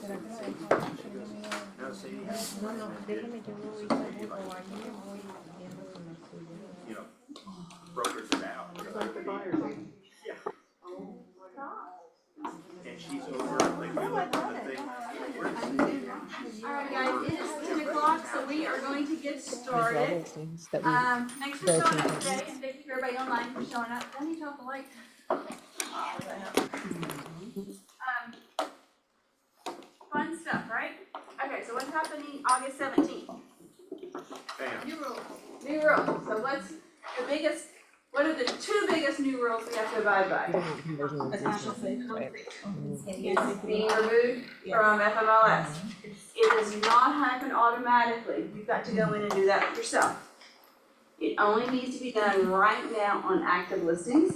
¿Será que lo dejo? No, sí. No, no, déjeme, yo voy o ahí me voy viendo con la suya. You know, brokers are out. Yeah. And she's over, like, we looked on the thing. Alright guys, it is 10 o'clock, so we are going to get There's started. other things that we. Thanks for showing up today, and thank you everybody online for showing up. Let me talk light. Fun stuff, right? Okay, so what's happening August 17th? Bam. New rules. New rules. So what's the biggest, what are the two biggest new rules we have to abide by? It's being removed from FMLS. It does not happen automatically. You've got to go in and do that yourself. It only needs to be done right now on active listings.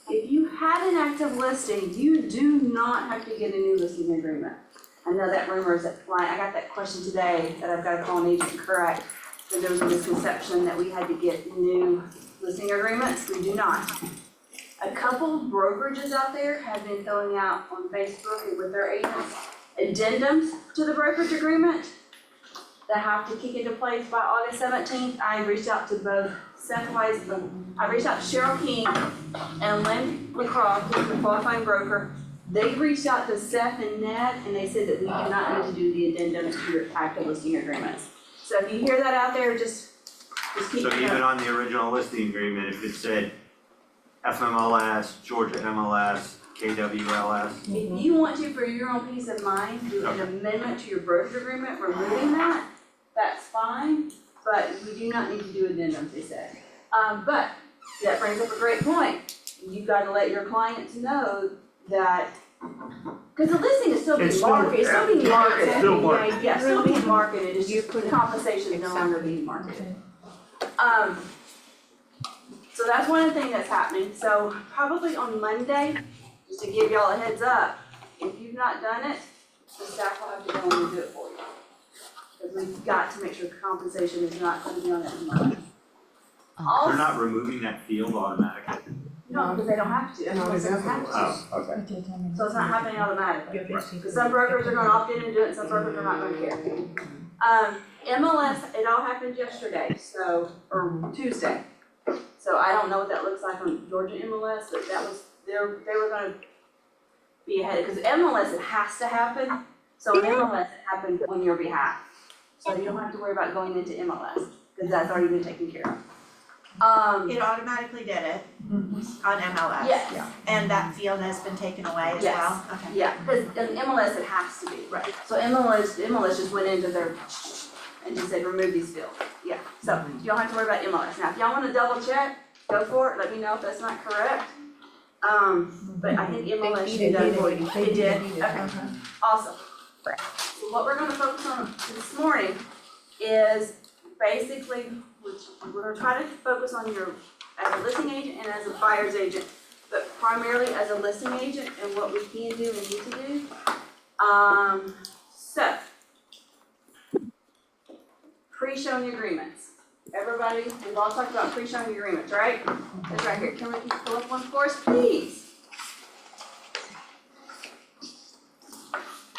If you had an active listing, you do not have to get a new listing agreement. I know that rumor is flying. I got that question today that I've got to call an agent and correct. So there was a misconception that we had to get new listing agreements. We do not. A couple brokerages out there have been filling out on Facebook and with their agents addendums to the brokerage agreement that have to kick into place by August 17th. I reached out to both Seth Weiss, I reached out to Cheryl King and Lynn LaCroix, who's the qualifying broker. They reached out to Seth and Ned, and they said that we do not need to do the addendum to your active listing agreements. So if you hear that out there, just keep So it even up. on the original listing agreement, if it said FMLS, Georgia MLS, KWLS, If you want to, for your own peace of mind, do an amendment to your brokerage agreement, removing that, that's fine, but we do not need to do addendums, they said. But that brings up a great point. You've got to let your clients know that, because the listing is still being It's still- marketed, it's still being marketed. It's still marketed. Yeah, still being marketed, it's just the compensation is no longer being marketed. So that's one thing that's happening, so probably on Monday, just to give y'all a heads up, if you've not done it, the staff will have to go in and do it for you. Because we've got to make sure compensation is not going to be on that month. they're not removing that field automatically. No, because they don't have to, that's what they have to. Oh, okay. So it's not happening automatically. Because some brokers are gonna opt in and do it, and some brokers are not gonna care. MLS, it all happened yesterday, so, or Tuesday. So I don't know what that looks like on Georgia MLS, but that was, they were gonna be ahead, because MLS, it has to happen. So MLS, it happened on your behalf. So you don't have to worry about going into MLS, because that's already been taken care of. It automatically did it on MLS. Yes. And that field has been taken away as Yes. well? Okay. Yeah, because in MLS, it has to be. Right. So MLS just went into their, and just said, remove these fields. Yeah, so you don't have to worry about MLS. Now, if y'all wanna double check, go for it, let me know if that's not correct. But I think MLS should be done for you. It did, okay, awesome. So what we're gonna focus on this morning is basically, we're gonna try to focus on your, as a listing agent and as a buyer's agent, but primarily as a listing agent and what we can do and need to do. So, pre-showing agreements. Everybody, we've all talked about pre-showing agreements, right? It's right here. Can we pull up one for us, please?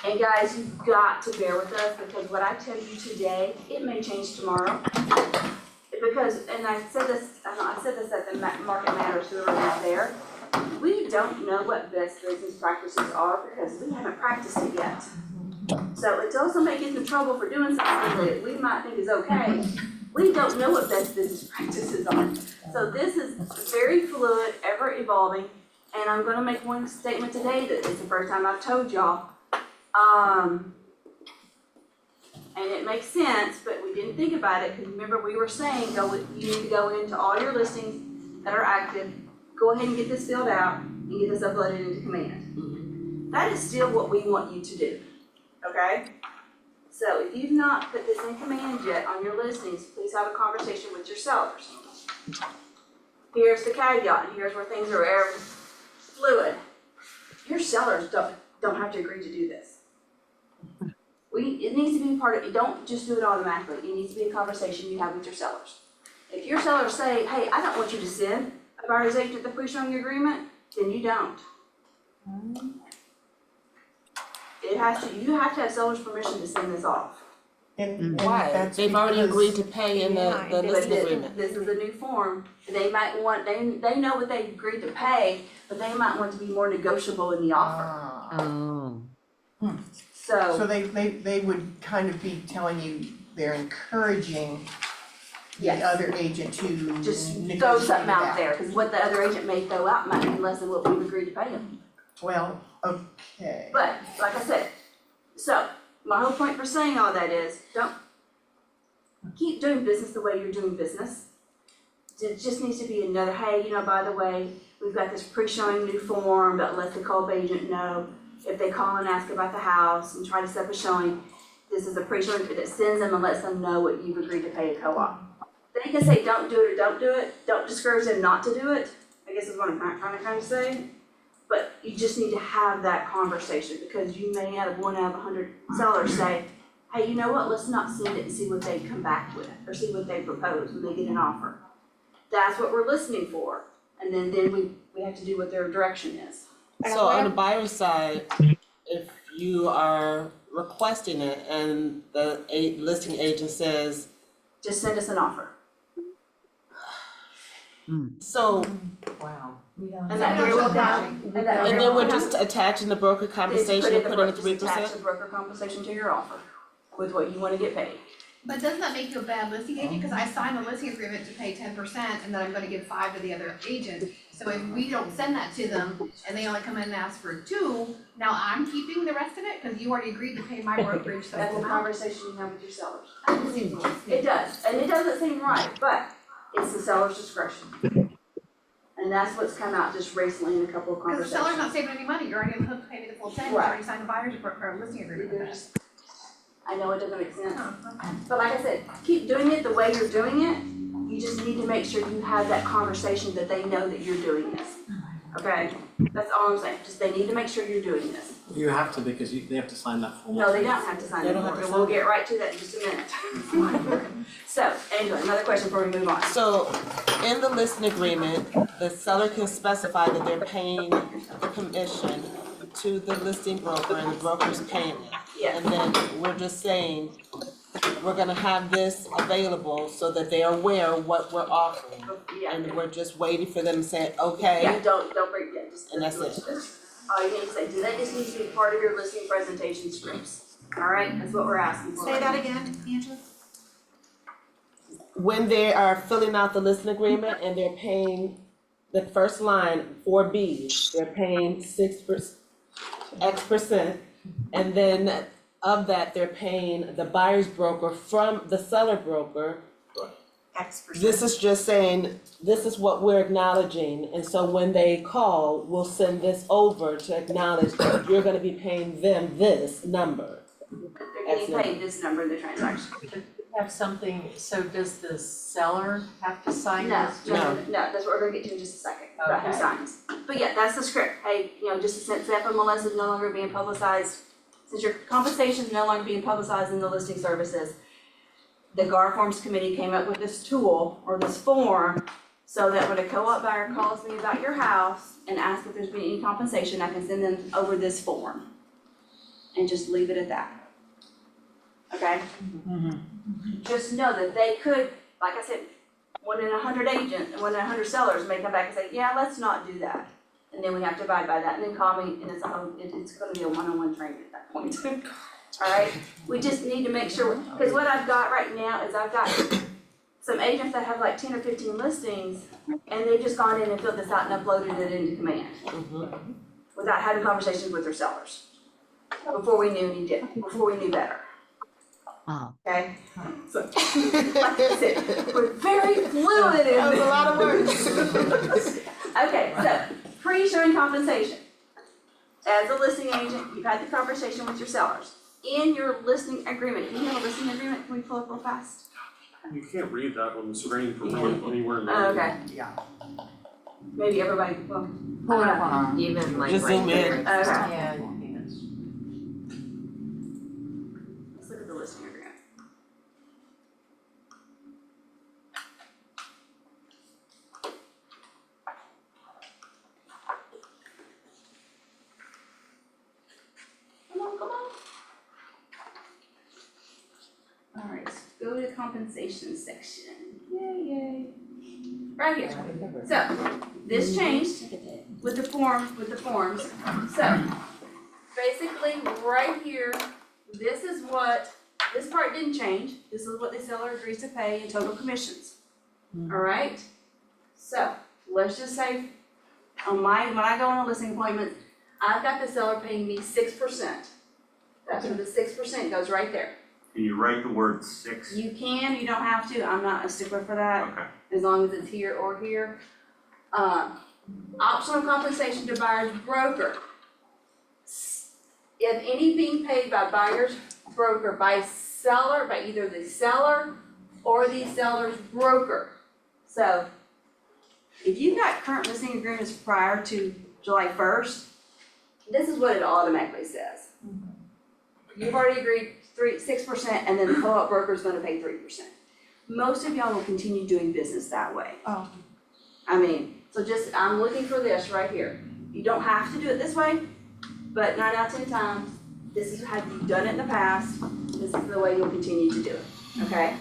And guys, you've got to bear with us because what I tell you today, it may change tomorrow. Because, and I said this at the Market Matters, whoever was there, we don't know what best business practices are because we haven't practiced it yet. So until somebody gets in trouble for doing something that we might think is okay, we don't know what best business practices are. So this is very fluid, ever evolving, and I'm gonna make one statement today that it's the first time I've told y'all. And it makes sense, but we didn't think about it, because remember we were saying, you need to go into all your listings that are active, go ahead and get this filled out, and get this uploaded into Command. That is still what we want you to do, okay? So if you've not put this in Command yet on your listings, please have a conversation with your sellers. Here's the caveat, and here's where things are fluid. Your sellers don't have to agree to do this. It needs to be part of, you don't just do it automatically, it needs to be a conversation you have with your sellers. If your sellers say, hey, I don't want you to send a buyer's agent the pre-showing agreement, then you don't. you have to have seller's permission to send this off. And Why? that's They've already because- agreed to pay in Yeah, the they listing But agreement. this is a new form, they might want, they know what they agreed to pay, but they might want to be more negotiable in the offer. Ah. Oh. So they would kind of be telling you they're encouraging the Yes. other agent to Just throw negotiate something it out there, cause what the other agent may throw out might be less than what we've agreed to pay them. Well, okay. But, like I said, so, my whole point for saying all that is, don't, keep doing business the way you're doing business. It just needs to be another, hey, you know, by the way, we've got this pre-showing new form that lets the co-op agent know if they call and ask about the house and try to set up a showing, this is a pre-showing that sends them and lets them know what you've agreed to pay a co-op. They can say don't do it or don't do it, don't discourage them not to do it, I guess is what I'm trying to kind of say. But you just need to have that conversation, because you may have 1 out of 100 sellers say, hey, you know what, let's not send it and see what they come back with, or see what they propose when they get an offer. That's what we're listening for, and then we have to do what their direction is. So on the buyer's side, if you are requesting it and the listing agent says, Just send us an offer. so, Wow. And that very well counts. And that and very then well we're counts. just attaching the broker compensation and putting the Just 3%? attach the broker compensation to your offer with what you wanna get paid. But doesn't that make you a bad listing agent? Cause I signed a listing agreement to pay 10% and then I'm gonna give 5 to the other agent. So if we don't send that to them and they only come in and ask for 2, now I'm keeping the rest of it? Cause you already agreed to pay my brokerage the That's full a amount. conversation you have with your sellers. That seems a little It does, and it doesn't seem right, but it's the seller's discretion. And that's what's come out just recently in a couple of Cause the conversations. seller's not saving any money, you're already hooked to pay me the full 10, you Right. already signed a buyer's or listing agreement with that. I know it doesn't make sense, Oh, okay. but like I said, keep doing it the way you're doing it. You just need to make sure you have that conversation that they know that you're doing this. Okay? That's all I'm saying, just they need to make sure you're doing this. You have to, because they have to sign that form. No, they don't have to sign They it don't for have it, to and we'll sign it. get right to that in just a minute. So, Angela, another question before we move on. So in the listing agreement, the seller can specify that they're paying the commission to the listing broker and the broker's paying it. Yes. And then we're just saying, we're gonna have this available so that they are aware what we're offering. Yeah. And we're just waiting for them to say, Yeah, okay, don't break that, just. And that's it. All you need to say, that just needs to be part of your listing presentation scripts, alright, that's what we're asking for. Say that again, Angela? when they are filling out the listing agreement and they're paying the first line, 4B, they're paying X%. And then of that, they're paying the buyer's broker from the seller broker. X%. This is just saying, this is what we're acknowledging, and so when they call, we'll send this over to acknowledge that you're gonna be paying them this number. They're getting paid this number in the transaction. Have something, so does the seller have to sign No, this? no, that's what we're gonna get to in just a second, about who Okay. signs. But yeah, that's the script, hey, you know, just since FMLS is no longer being publicized, since your compensation is no longer being publicized in the listing services, the GAR Forms Committee came up with this tool, or this form, so that when a co-op buyer calls me about your house and asks if there's been any compensation, I can send them over this form. And just leave it at that. Okay? Just know that they could, like I said, 1 in 100 agents, and 1 in 100 sellers may come back and say, yeah, let's not do that. And then we have to abide by that, and then call me, and it's gonna be a one-on-one training at that point. Alright, we just need to make sure, because what I've got right now is I've got some agents that have like 10 or 15 listings, and they've just gone in and filled this out and uploaded it into Command, without having conversations with their sellers. Before we knew better. Okay? So, like I said, we're very fluid in That was this. a lot of words. Okay, so, pre-showing compensation. As a listing agent, you've had the conversation with your sellers. In your listing agreement, do you have a listing agreement? Can we pull up real fast? You can't read that on the screen from anywhere in there. Okay, Yeah. maybe everybody, well, Pull it up on Even like Just right zoom there. in. okay, Yeah, yes. let's look at the listing agreement. Come on, come on. go to compensation section. Yay. Right here. So, this changed with the forms. So, basically, right here, this part didn't change. This is what the seller agrees to pay in total commissions. Alright? So, let's just say, when I go on a listing appointment, I've got the seller paying me 6%. That's where the 6% goes right there. Can you write the word 6? You can, you don't have to, I'm not a stickler for that, Okay. as long as it's here or here. Optional compensation to buyer's broker. If any being paid by buyer's broker by either the seller or the seller's broker. So, if you've got current listing agreements prior to July 1st, this is what it automatically says. You've already agreed 6%, and then the co-op broker is gonna pay 3%. Most of y'all will continue doing business that way. Oh. I mean, so I'm looking for this right here. You don't have to do it this way, but 9 out of 10 times, this is how you've done it in the past, this is the way you'll continue to do it, okay?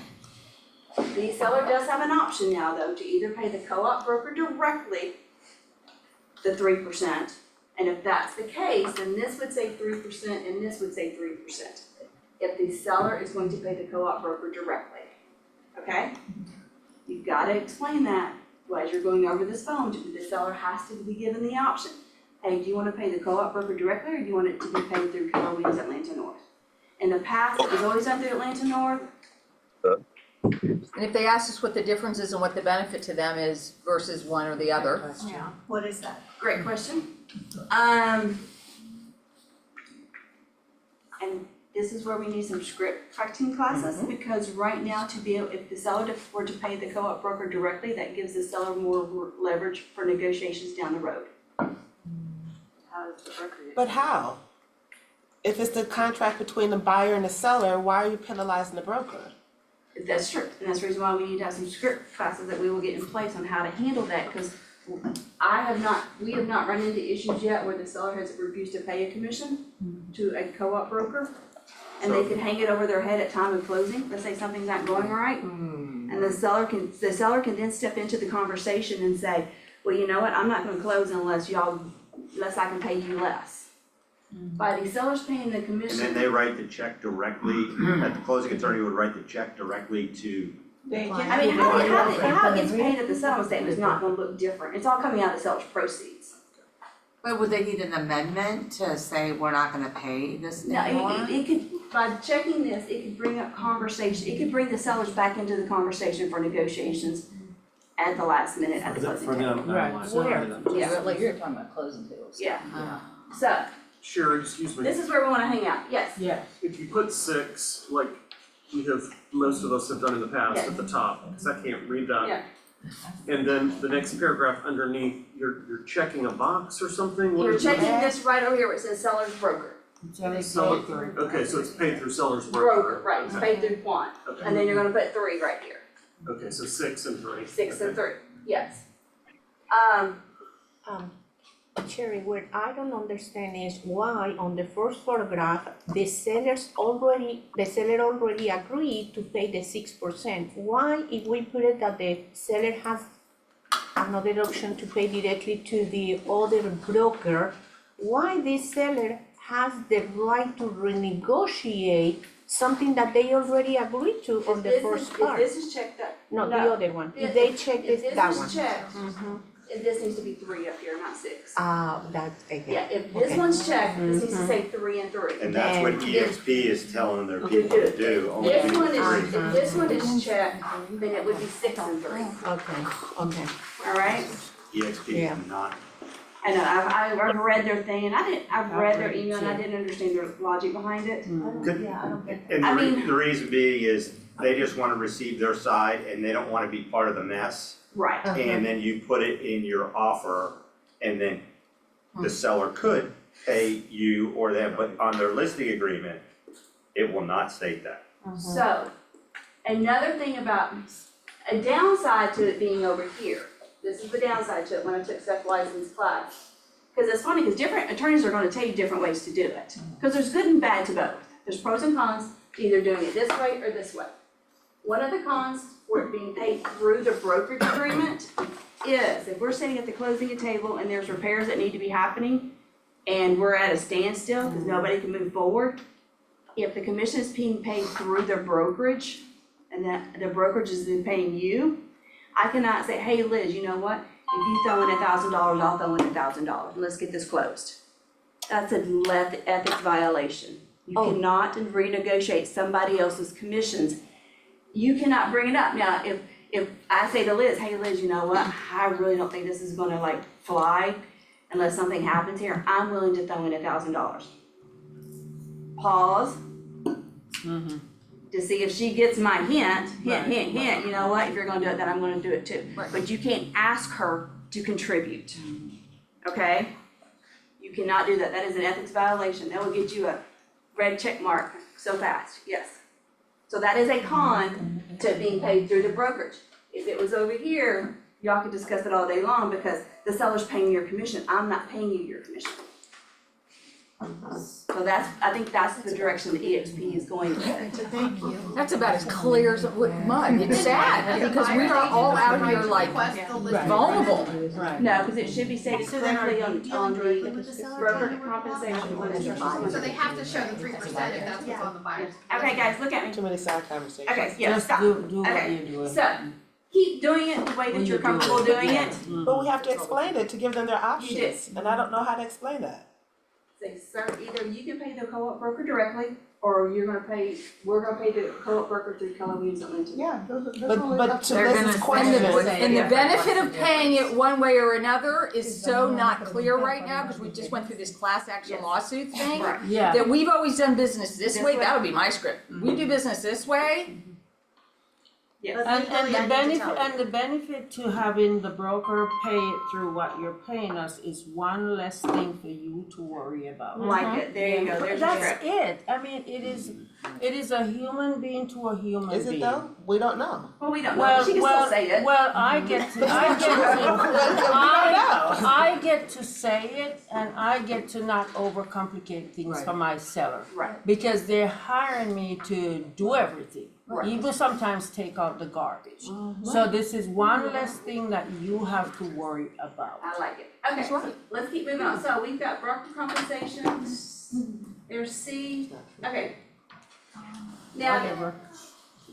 The seller does have an option now, though, to either pay the co-op broker directly the 3%, and if that's the case, then this would say 3% and this would say 3%. If the seller is going to pay the co-op broker directly, okay? You've gotta explain that as you're going over this phone, the seller has to be given the option. Hey, do you wanna pay the co-op broker directly, or do you want it to be paid through Keller Williams Atlanta North? In the past, it was always done through Atlanta North. And if they ask us what the difference is and what the benefit to them is versus one or the other. Yeah, what is that? Great question. And this is where we need some script correcting classes, because right now if the seller were to pay the co-op broker directly, that gives the seller more leverage for negotiations down the road. How does the broker? But how? If it's the contract between the buyer and the seller, why are you penalizing the broker? That's true, and that's the reason why we need to have some script classes that we will get in place on how to handle that, because we have not run into issues yet where the seller has refused to pay a commission to a co-op broker. And they could hang it over their head at time of closing, let's say something's not going right. And the seller can then step into the conversation and say, well, you know what, I'm not gonna close unless I can pay you less. By the sellers paying the And commission. then they write the check directly, at the closing attorney would write the check directly to, I mean, how it gets paid at the settlement statement is not gonna look different, it's all coming out of the seller's proceeds. But would they need an amendment to say we're not gonna pay this anymore? No, it could, by checking this, it could bring up conversation, it could bring the sellers back into the conversation for negotiations at the last minute at the closing For table. them, Right. Yeah. Like you're talking about closing tables. Yeah, Uh, so, Sherry, excuse me, this is where we wanna hang out, yes. Yeah. if you put 6, like most of us have done in the past Yes. at the top, because I can't read that. Yeah. And then the next paragraph underneath, you're checking a box or something? What You're is it? checking this right over here where it says seller's broker. Seller- okay, so it's paid through seller's Broker, broker. right, it's Okay. paid through Quan, Okay. and then you're gonna put 3 right here, Okay, so 6 and 3. 6 and 3, yes. Cherry, what I don't understand is why on the first photograph, the seller already agreed to pay the 6%. Why, if we put it that the seller has another option to pay directly to the other broker, why this seller has the right to renegotiate something that they already agreed to on the first part? If this is checked up, No, the no. other one, if If- they check this, that If one. this is checked, this needs to be 3 up here, not 6. That's, okay. Yeah, if this Okay. one's checked, this needs to say 3 and 3. and that's what Then- EXP is telling their people to do, only This do one is, 3. if this one is checked, then it would be 6 and 3, Okay. alright? EXP Yeah. is not, I know, I've read their thing, and I've read their email, and I didn't understand their logic behind it. Good. Yeah, I don't get and I the mean- the reason being is they just wanna receive their side and they don't wanna be part of the mess. Right, And then you put it in your offer, and then the seller could pay you or them, but on their listing agreement, it will not state that. so, another thing about, a downside to it being over here, this is the downside to it when I took Seth License class. Cause it's funny, cause different attorneys are gonna tell you different ways to do it, cause there's good and bad to both, there's pros and cons to either doing it this way or this way. One of the cons for it being paid through the brokerage agreement is if we're sitting at the closing table and there's repairs that need to be happening and we're at a standstill because nobody can move forward, if the commission is being paid through the brokerage and that the brokerage is then paying you, I cannot say, hey Liz, you know what? If you throw in $1,000, I'll throw in $1,000. Let's get this closed. That's an ethics violation. You cannot renegotiate somebody else's commissions. You cannot bring it up. Now, if I say to Liz, hey Liz, you know what? I really don't think this is gonna like fly unless something happens here. I'm willing to throw in $1,000. Pause. To see if she gets my hint, you know what? If you're gonna do it, then I'm gonna do it too. Right. But you can't ask her to contribute. Okay? You cannot do that. That is an ethics violation. That will get you a red check mark so fast. Yes. So that is a con to being paid through the brokerage. If it was over here, y'all could discuss it all day long because the seller's paying your commission. I'm not paying you your commission. So I think that's the direction the EXP is going with it. Thank you. That's about as clear as mud. It's sad because we are all out here like vulnerable. Right. No, because it should be stated So then are correctly you on dealing directly the with the seller? broker compensation when instructions. So they have to show the 3% if that's what's on the buyer. Okay, guys, look at me. Too many side conversations. Okay, yeah, Just stop. do what Okay, you're doing. So, keep doing it the way that you're comfortable doing it. But we have to explain it to give them their options, and I don't know how to explain that. Say, sir, either you can pay the co-op broker directly, or we're gonna pay the co-op broker through Keller Williams Unlimited. Yeah, those are But to They're Liz's gonna And question, the benefit of paying it one way or another is so not clear right now, because we just went through this class action Yes. lawsuit thing. Right. Yeah. That we've always done business this This way, way. that would be my script. We do business this way, Yes. And the benefit to having the broker pay it through what you're paying us is one less thing for you to worry about. Like it, there you go, there's your That's script. it, I mean, it is a human being to a human being. is it though? We don't know. Well, we don't know, but she can still say it. Well, I get to say it and I get to not overcomplicate things for my seller. Right. Because they're hiring me to do everything, Right. even sometimes take out the garbage. So this is one less thing that you have to worry about. I like it. Okay, so let's keep moving on. So we've got broker compensation, there's C, okay. Now, Whatever.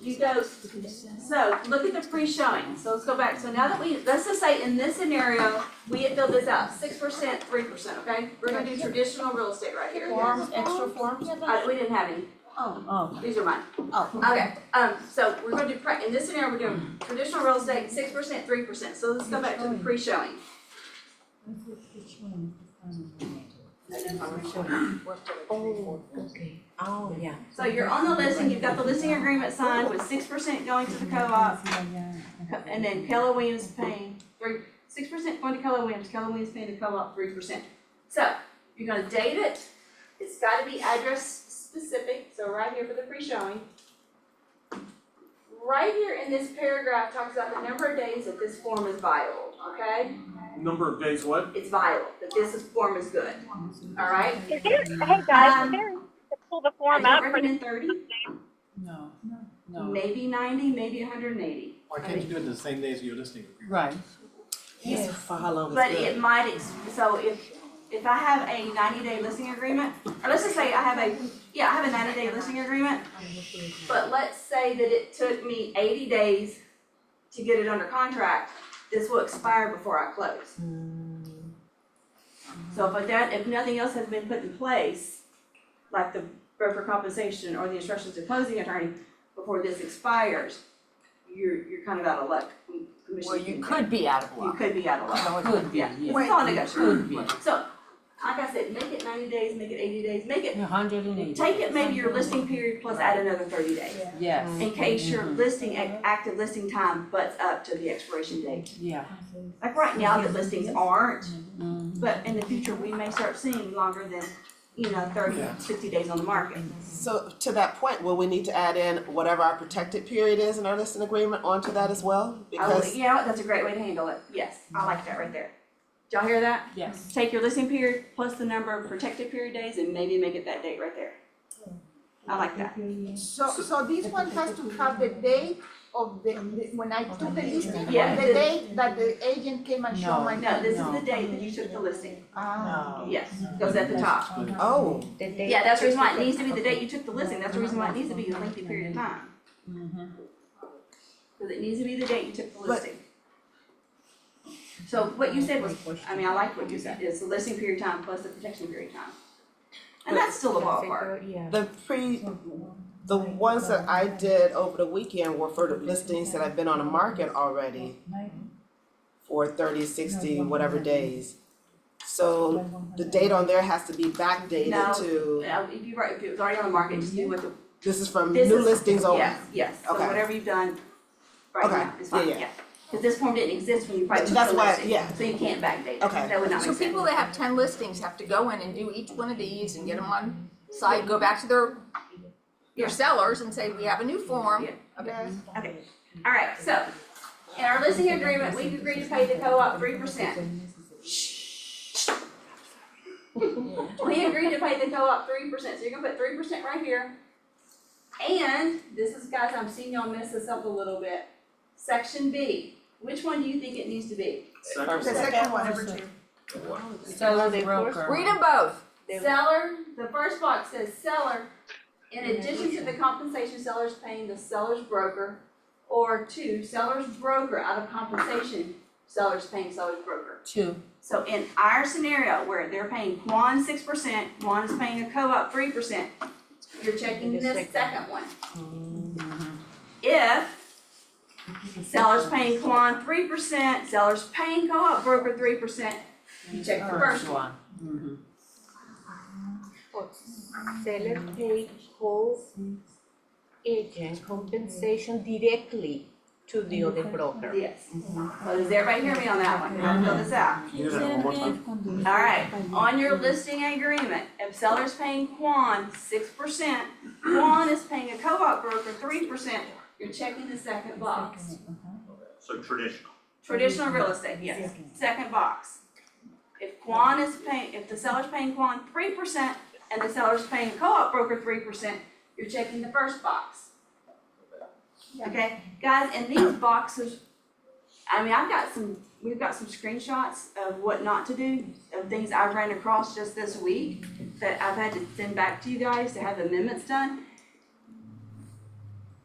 you go, so look at the pre-showing. So let's go back. So now that let's just say in this scenario, we had filled this out, 6%, 3%, okay? We're gonna do traditional real estate right here. Forms, extra forms? We didn't have any. Oh. These are mine. Okay, so we're gonna do, in this scenario, we're doing traditional real estate, 6%, 3%. So let's go back to the pre-showing. Okay. Oh, yeah. So you're on the listing, you've got the listing agreement signed with 6% going to the co-op. And then Keller Williams paying 6% going to Keller Williams paying the co-op 3%. So, you're gonna date it, it's gotta be address specific, so right here for the pre-showing. Right here in this paragraph talks about the number of days that this form is viable, okay? Number of days what? It's viable, that form is good, alright? Hey guys, is there to pull the form I up don't for the recommend 30, No. maybe 90, maybe 180. Why can't you do it the same day as your listing agreement? Right. Yes. Follow But it might, so if I have a 90-day listing agreement, or let's just say I have a 90-day listing agreement, but let's say that it took me 80 days to get it under contract, this will expire before I close. So if nothing else has been put in place, like the broker compensation or the instructions to closing attorney, before this expires, you're kind of out of luck. well, you could be out of You luck. could be out of luck. Could be, Yeah, yes. it's all negotiable. Could be. So, like I said, make it 90 days, make it 80 days, make it, 180. take it maybe your listing period plus add another 30 days. Yes. In case your listing, active listing time butts up to the expiration date. Yeah. Like right now, the listings aren't, but in the future, we may start seeing longer than, 30, 60 days on the market. So to that point, will we need to add in whatever our protected period is in our listing agreement onto that as well? Because That's a great way to handle it. Yes, I like that right there. Did y'all hear that? Yes. Take your listing period plus the number of protected period days and maybe make it that date right there. I like that. So this one has to have the date of when I took the listing, Yeah. the date that the agent came and showed my. No, this is the date that you took the listing. Ah. Yes, goes at the top. Oh. The date Yeah, that's the reason why it needs to be the date you took the listing. That's the reason why it needs to be a lengthy period of time. Because it needs to be the date you took the listing. So what you said was, I mean, I like what you said, it's the listing period of time plus the protection period of time. And that's still a ballpark. Yeah. The ones that I did over the weekend were for the listings that have been on the market already for 30, 60, whatever days. So the date on there has to be backdated No. to, If you write, if it was already on the market, just do what the. this is from This new is- listings only. Yes, so Okay. whatever you've done right Okay, now is fine, yeah. yeah. Cause this form didn't exist when you probably took That's the why- listing, yeah. so you can't backdate it. Okay. That would not So make sense. people that have 10 listings have to go in and do each one of these and get them on site, go back to their sellers and say, we have a new form. Yeah. Okay. Okay, alright, so, in our listing agreement, we agreed to pay the co-op 3%. We agreed to pay the co-op 3%, so you're gonna put 3% right here. And, this is, guys, I'm seeing y'all mess this up a little bit. Section B, which one do you think it needs to be? The second one, number 2. Seller's broker. Read them both. Seller, the first box says seller, in addition to the compensation seller's paying the seller's broker, or 2, seller's broker out of compensation, seller's paying seller's broker. 2. So in our scenario where they're paying Quan 6%, Quan is paying a co-op 3%, you're checking this second one. If seller's paying Quan 3%, seller's paying co-op broker 3%, you check the first one. Seller pay co-agent compensation directly to the other broker. Yes. Well, does everybody hear me on that one? I'll fill this out. Can you do that one more time? Alright, on your listing agreement, if seller's paying Quan 6%, Quan is paying a co-op broker 3%, you're checking the second box. So traditional. Traditional real estate, yes, second box. If Quan is paying, if the seller's paying Quan 3% and the seller's paying a co-op broker 3%, you're checking the first box. Okay, guys, and these boxes, I mean, we've got some screenshots of what not to do, of things I ran across just this week that I've had to send back to you guys to have amendments done.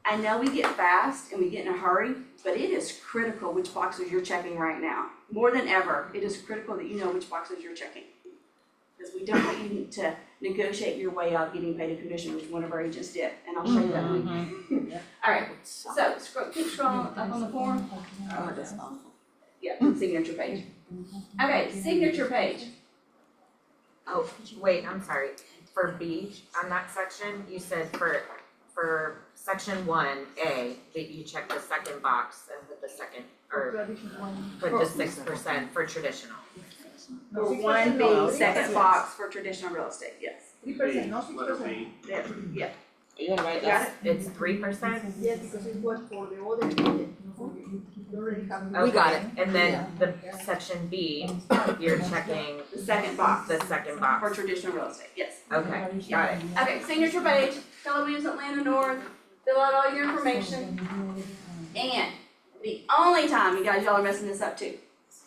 I know we get fast and we get in a hurry, but it is critical which boxes you're checking right now. More than ever, it is critical that you know which boxes you're checking. Because we don't want you to negotiate your way out getting paid a commission, which one of our agents did, and I'll show you that in a week. Alright, so keep scrolling up on the form. Oh, that's awful. Yeah, signature page. Okay, signature page. Oh, wait, I'm sorry. For B, on that section, you said for section 1A, that you check the second box and put the second, or put the 6% for traditional. For 1B, second box for traditional real estate, yes. 3%, not 6%. Letter B. There, yeah. You gonna write Got that? It's 3%? Yes, because it was for the other agent. You already have. We got it. And then the section B, you're checking The second box the second box. for traditional real estate, yes. Okay, got it. Okay, signature page, Keller Williams Atlanta North, fill out all your information. And the only time, you guys, y'all are messing this up too.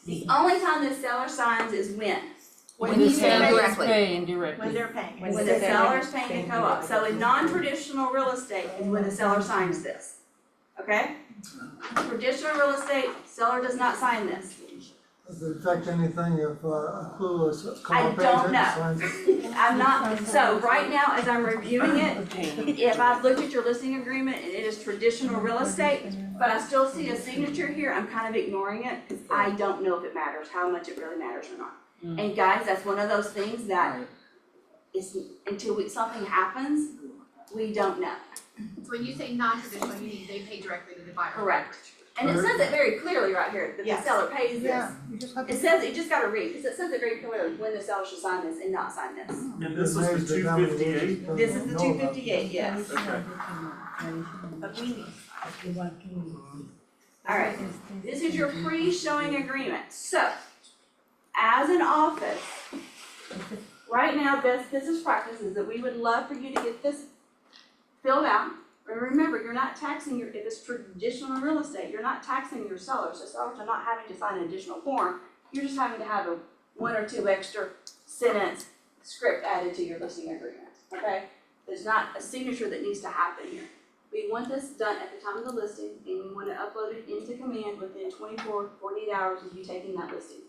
The only time the seller signs is when? When he's paying Seller's directly. paying directly. When they're paying. When the seller's paying the co-op. So in non-traditional real estate is when the seller signs this. Okay? Traditional real estate, seller does not sign this. Does it affect anything if Clue is I co-op don't agent know. signs it? I'm not, so right now, as I'm reviewing it, if I've looked at your listing agreement and it is traditional real estate, but I still see a signature here, I'm kind of ignoring it, because I don't know if it matters, how much it really matters or not. And guys, that's one of those things that is, until something happens, we don't know. So when you say non-traditional, you mean they pay directly to the buyer? Correct. And it says it very clearly right here, that the Yes. seller pays this. Yeah, you just have to. It says, you just gotta read, because it says it very clearly when the seller should sign this and not sign this. And this is the 258? This is the 258, yes. Okay. But we need. Alright, this is your pre-showing agreement, so, as an office, right now, best business practice is that we would love for you to get this fill it out. And remember, you're not taxing if it's traditional real estate, you're not taxing your sellers. The sellers are not having to sign an additional form. You're just having to have a 1 or 2 extra sentence script added to your listing agreement, okay? There's not a signature that needs to happen here. We want this done at the time of the listing, and we want it uploaded into Command within 24, 48 hours of you taking that listing.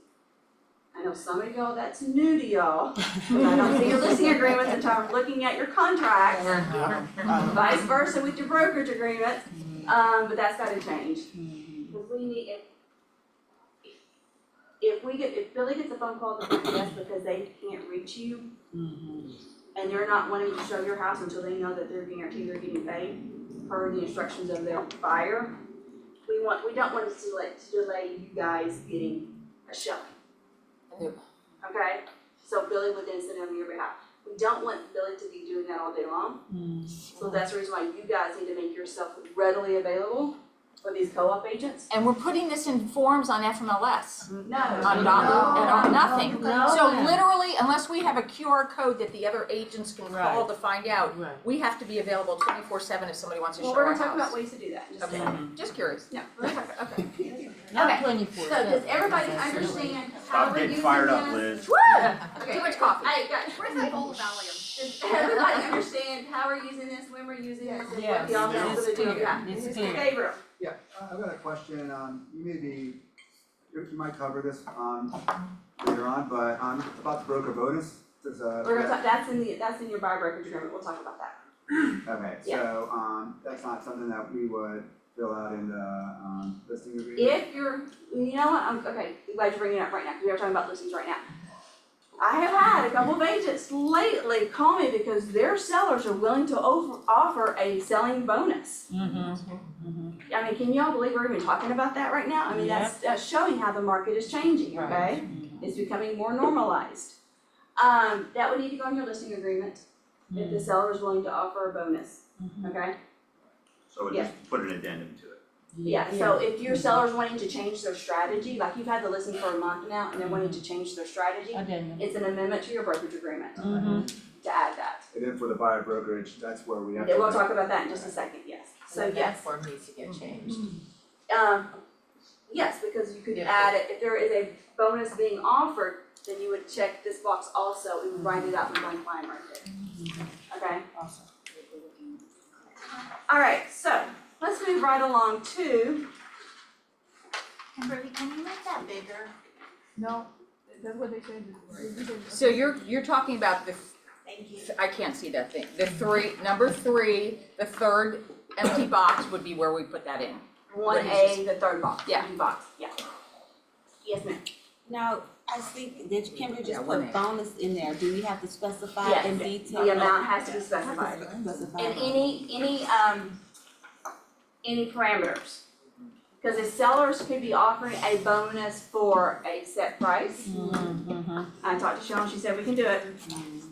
I know some of y'all, that's new to y'all, but I don't see your listing agreements until I'm looking at your contract. Vice versa with your brokerage agreement, but that's gotta change. Cause we need, if Billy gets a phone call to yes because they can't reach you, and they're not wanting to show your house until they know that they're guaranteed they're getting paid per the instructions of their buyer, we don't want to delay you guys getting a showing. Okay, so Billy would then send it on your behalf. We don't want Billy to be doing that all day long. So that's the reason why you guys need to make yourself readily available for these co-op agents. And we're putting this in forms on FMLS. No. On nothing. No. So literally, unless we have a QR code that the other agents can call to find out, we have to be available 24/7 if somebody wants to show Well, we're our gonna talk about house. ways to do that in just a Okay, second. just curious. No, we're gonna talk about, okay. Not Okay, 24/7. so does everybody understand how Stop we're getting using fired up, this? Liz. Woo! Okay. Too much coffee. Hey, guys, Where's that bowl of Valium? does everybody understand how we're using this, when we're using this, and what Yes, the options it's of the deal? clear. Yeah. It's Mr. clear. Gabriel. Yeah, I've got a question, you might cover this, later on, but, about the broker bonus, there's a. We're gonna talk, that's in your buyer brokerage agreement, we'll talk about that. Okay, so, that's not something that we would fill out in the, listing agreement? If you're, you know what, okay, I'm glad you're bringing it up right now, because we are talking about listings right now. I have had a couple of agents lately call me because their sellers are willing to offer a selling bonus. I mean, can y'all believe we're even talking about that right now? I mean, that's showing how the market is changing, okay? It's becoming more normalized. That would need to go in your listing agreement if the seller is willing to offer a bonus, okay? So we just put an addendum to it. Yeah, so if your seller's wanting to change their strategy, like you've had the listing for a month now and they're wanting to change their strategy, it's an amendment to your brokerage agreement to add that. And then for the buyer brokerage, that's where we have to. Yeah, we'll talk about that in just a second, yes. So that yes, form needs to get changed. yes, because you could add it, if there is a bonus being offered, then you would check this box also and write it out in blank line right there. Okay? Awesome. Alright, so let's move right along to, Kimberly, can you make that bigger? No, that's what they said. So you're talking about the, Thank you. I can't see that thing, number 3, the third empty box would be where we put that in. 1A, the third box, Yeah. empty box, yeah. Yes, ma'am. Now, I think that Kimberly Yeah, just one put A. bonus in there, do we have to specify Yes, in detail? the amount has to be specified. Specify. And any parameters. Cause the sellers could be offering a bonus for a set price. I talked to Sean, she said we can do it.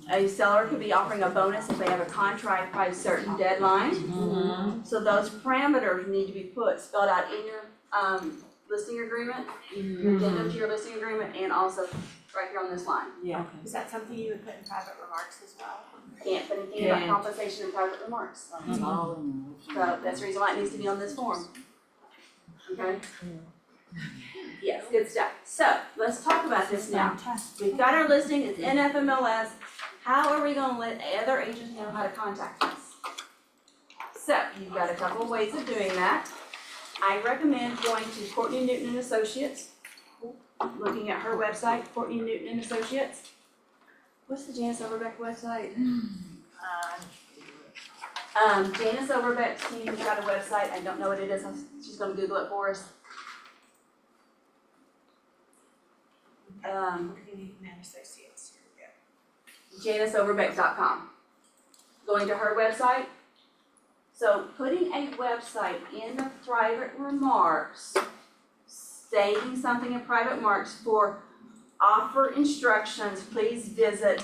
A seller could be offering a bonus if they have a contract by a certain deadline. So those parameters need to be spelled out in your listing agreement, your addendum to your listing agreement, and also right here on this line. Yeah. Is that something you would put in private remarks as well? Can't put anything about compensation in private remarks. So that's the reason why it needs to be on this form. Okay? Yes, good stuff. So, let's talk about this now. We've got our listing, it's in FMLS. How are we gonna let other agents know how to contact us? So, you've got a couple of ways of doing that. I recommend going to Courtney Newton and Associates, looking at her website, Courtney Newton and Associates. What's the Janice Overbeck website? Janice Overbeck's team has got a website, I don't know what it is, she's gonna Google it for us. JaniceOverbeck.com. Going to her website. So putting a website in the private remarks, stating something in private remarks for offer instructions, please visit,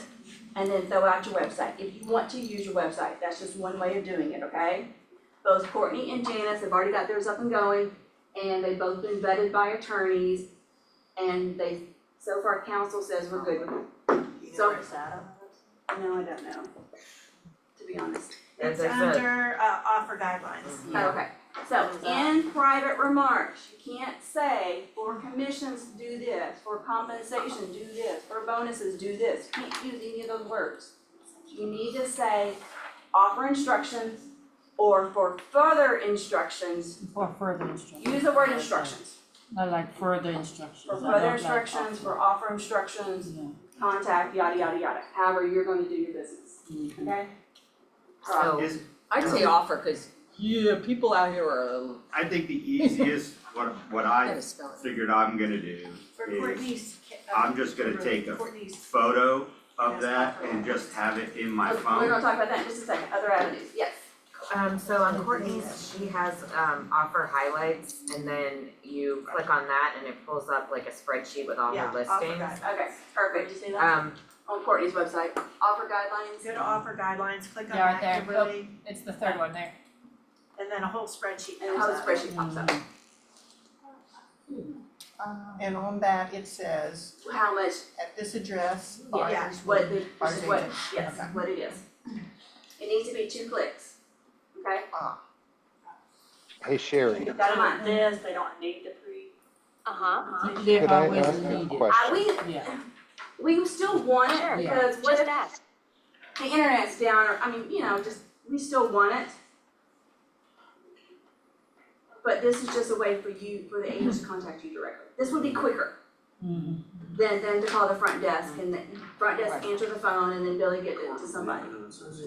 and then throw out your website. If you want to use your website, that's just one way of doing it, okay? Both Courtney and Janice have already got theirs up and going, and they've both been vetted by attorneys, and so far council says we're good with it. So, no, I don't know. To to be honest. It's There's a- under, offer guidelines. Okay, so in private remarks, you can't say for commissions do this, for compensation do this, for bonuses do this. You can't use any of those words. You need to say offer instructions or for further instructions, For further instructions. use the word instructions. I like further instructions. For I further don't like instructions, offer. for offer instructions, contact, yada, yada, yada, however you're gonna do your business, okay? So, Is, I'd say offer, cause yeah, people out here are, I think the easiest, what I gotta spell it. figured I'm gonna do For is, Courtney's. I'm just gonna take a Courtney's. photo of that and just have it in my We're phone. gonna talk about that in just a second, other avenues, yes. so on Courtney's, she has, offer highlights, and then you click on that and it pulls up like a spreadsheet with all Yeah, her offer listings. guide. Okay, perfect, you see that? On Courtney's website, offer guidelines. Go to offer guidelines, click on Yeah, right that, there. Kimberly, It's the third one there. and then a whole spreadsheet And comes how the up. spreadsheet pops up. And on that, it says, How much, at this address, yeah, buyers what will, the, this buyers is what, agent. yes, Okay. what it is. It needs to be 2 clicks, okay? Hey Sherry, Keep that in mind. This, they don't need to pre. They could I always ask a need it. question? We still want it Sure. because what Just if ask. the internet's down or, I mean, just, we still want it. But this is just a way for the agents to contact you directly. This would be quicker than to call the front desk and the front desk answer the phone and then Billy get it to somebody.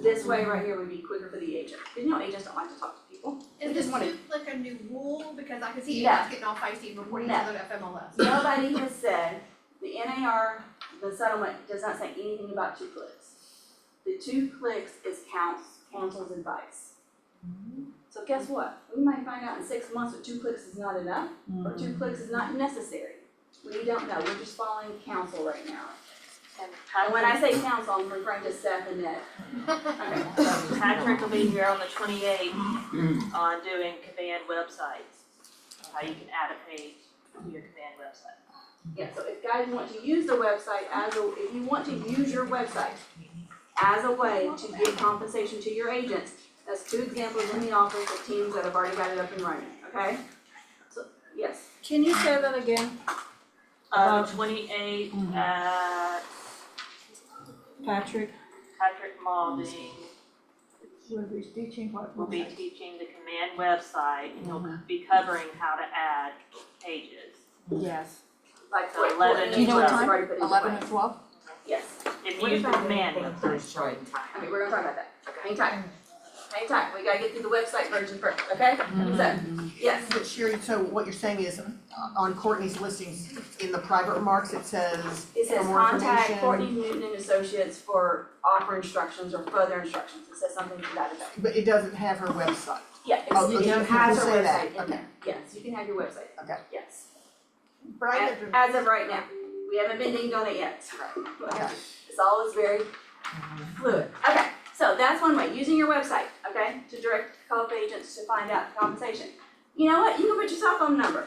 This way right here would be quicker for the agent. Because agents don't like to talk to people. Is We this just want new like a new rule? Because I can see No. agents getting all feisty and reporting No. to the FMLS. Nobody has said, the NAR, the settlement does not say anything about 2 clicks. The 2 clicks is counsel's advice. So guess what? We might find out in 6 months that 2 clicks is not enough, or 2 clicks is not necessary. We don't know, we're just following counsel right now. And when I say counsel, I'm referring to Seth and Ned. Okay. Patrick will be here on the 28th on doing command websites, how you can add a page to your command website. Yeah, so if guys want to use the website if you want to use your website as a way to give compensation to your agents, that's 2 examples in the office of teams that have already got it up and running, okay? So, yes. Can you say that again? The 28th at Patrick? Patrick Malding will be teaching the command website, and he'll be covering how to add pages. Yes. Like So 11 do you know what and time? 12. 11 and 12? Yes. If What you use the about command anything website. for showing time? Okay, we're gonna talk about that. Hang tight. Hang tight, we gotta get through the website version first, okay? So, yes. But Sherry, so what you're saying is, on Courtney's listings, in the private remarks, it says, It says for more contact information. Courtney Newton and Associates for offer instructions or further instructions. It says something to that effect. But it doesn't have her website. Yeah, Oh, it's, you it can has her say that, website in okay. there. Yes, you can have your website. Okay. Yes. Brian, As of right now, we haven't been dinged on it yet. Okay. It's always very fluid. Okay, so that's one way, using your website, okay, to direct co-op agents to find out the compensation. You know what, you can put your cell phone number.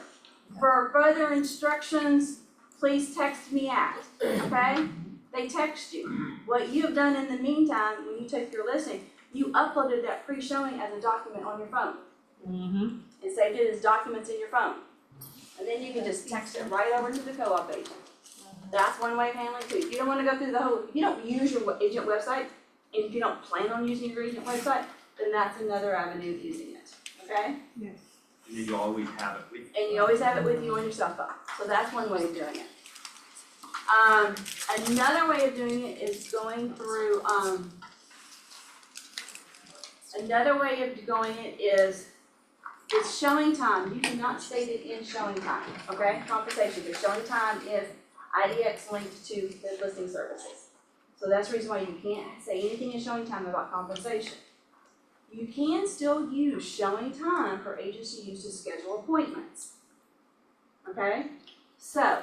For further instructions, please text me at, okay? They text you. What you have done in the meantime, when you take your listing, you uploaded that pre-showing as a document on your phone. And saved it as documents in your phone. And then you can just text it right over to the co-op agent. That's one way of handling it too. If you don't wanna go through the whole, if you don't use your agent website, and if you don't plan on using your agent website, then that's another avenue of using it, okay? And then you always have it with you. And you always have it with you on your cell phone, so that's one way of doing it. Another way of doing it is going through, another way of going it is showing time. You cannot state it in showing time, okay? Compensation, but showing time is IDX linked to the listing services. So that's the reason why you can't say anything in showing time about compensation. You can still use showing time for agents to use to schedule appointments. Okay? So,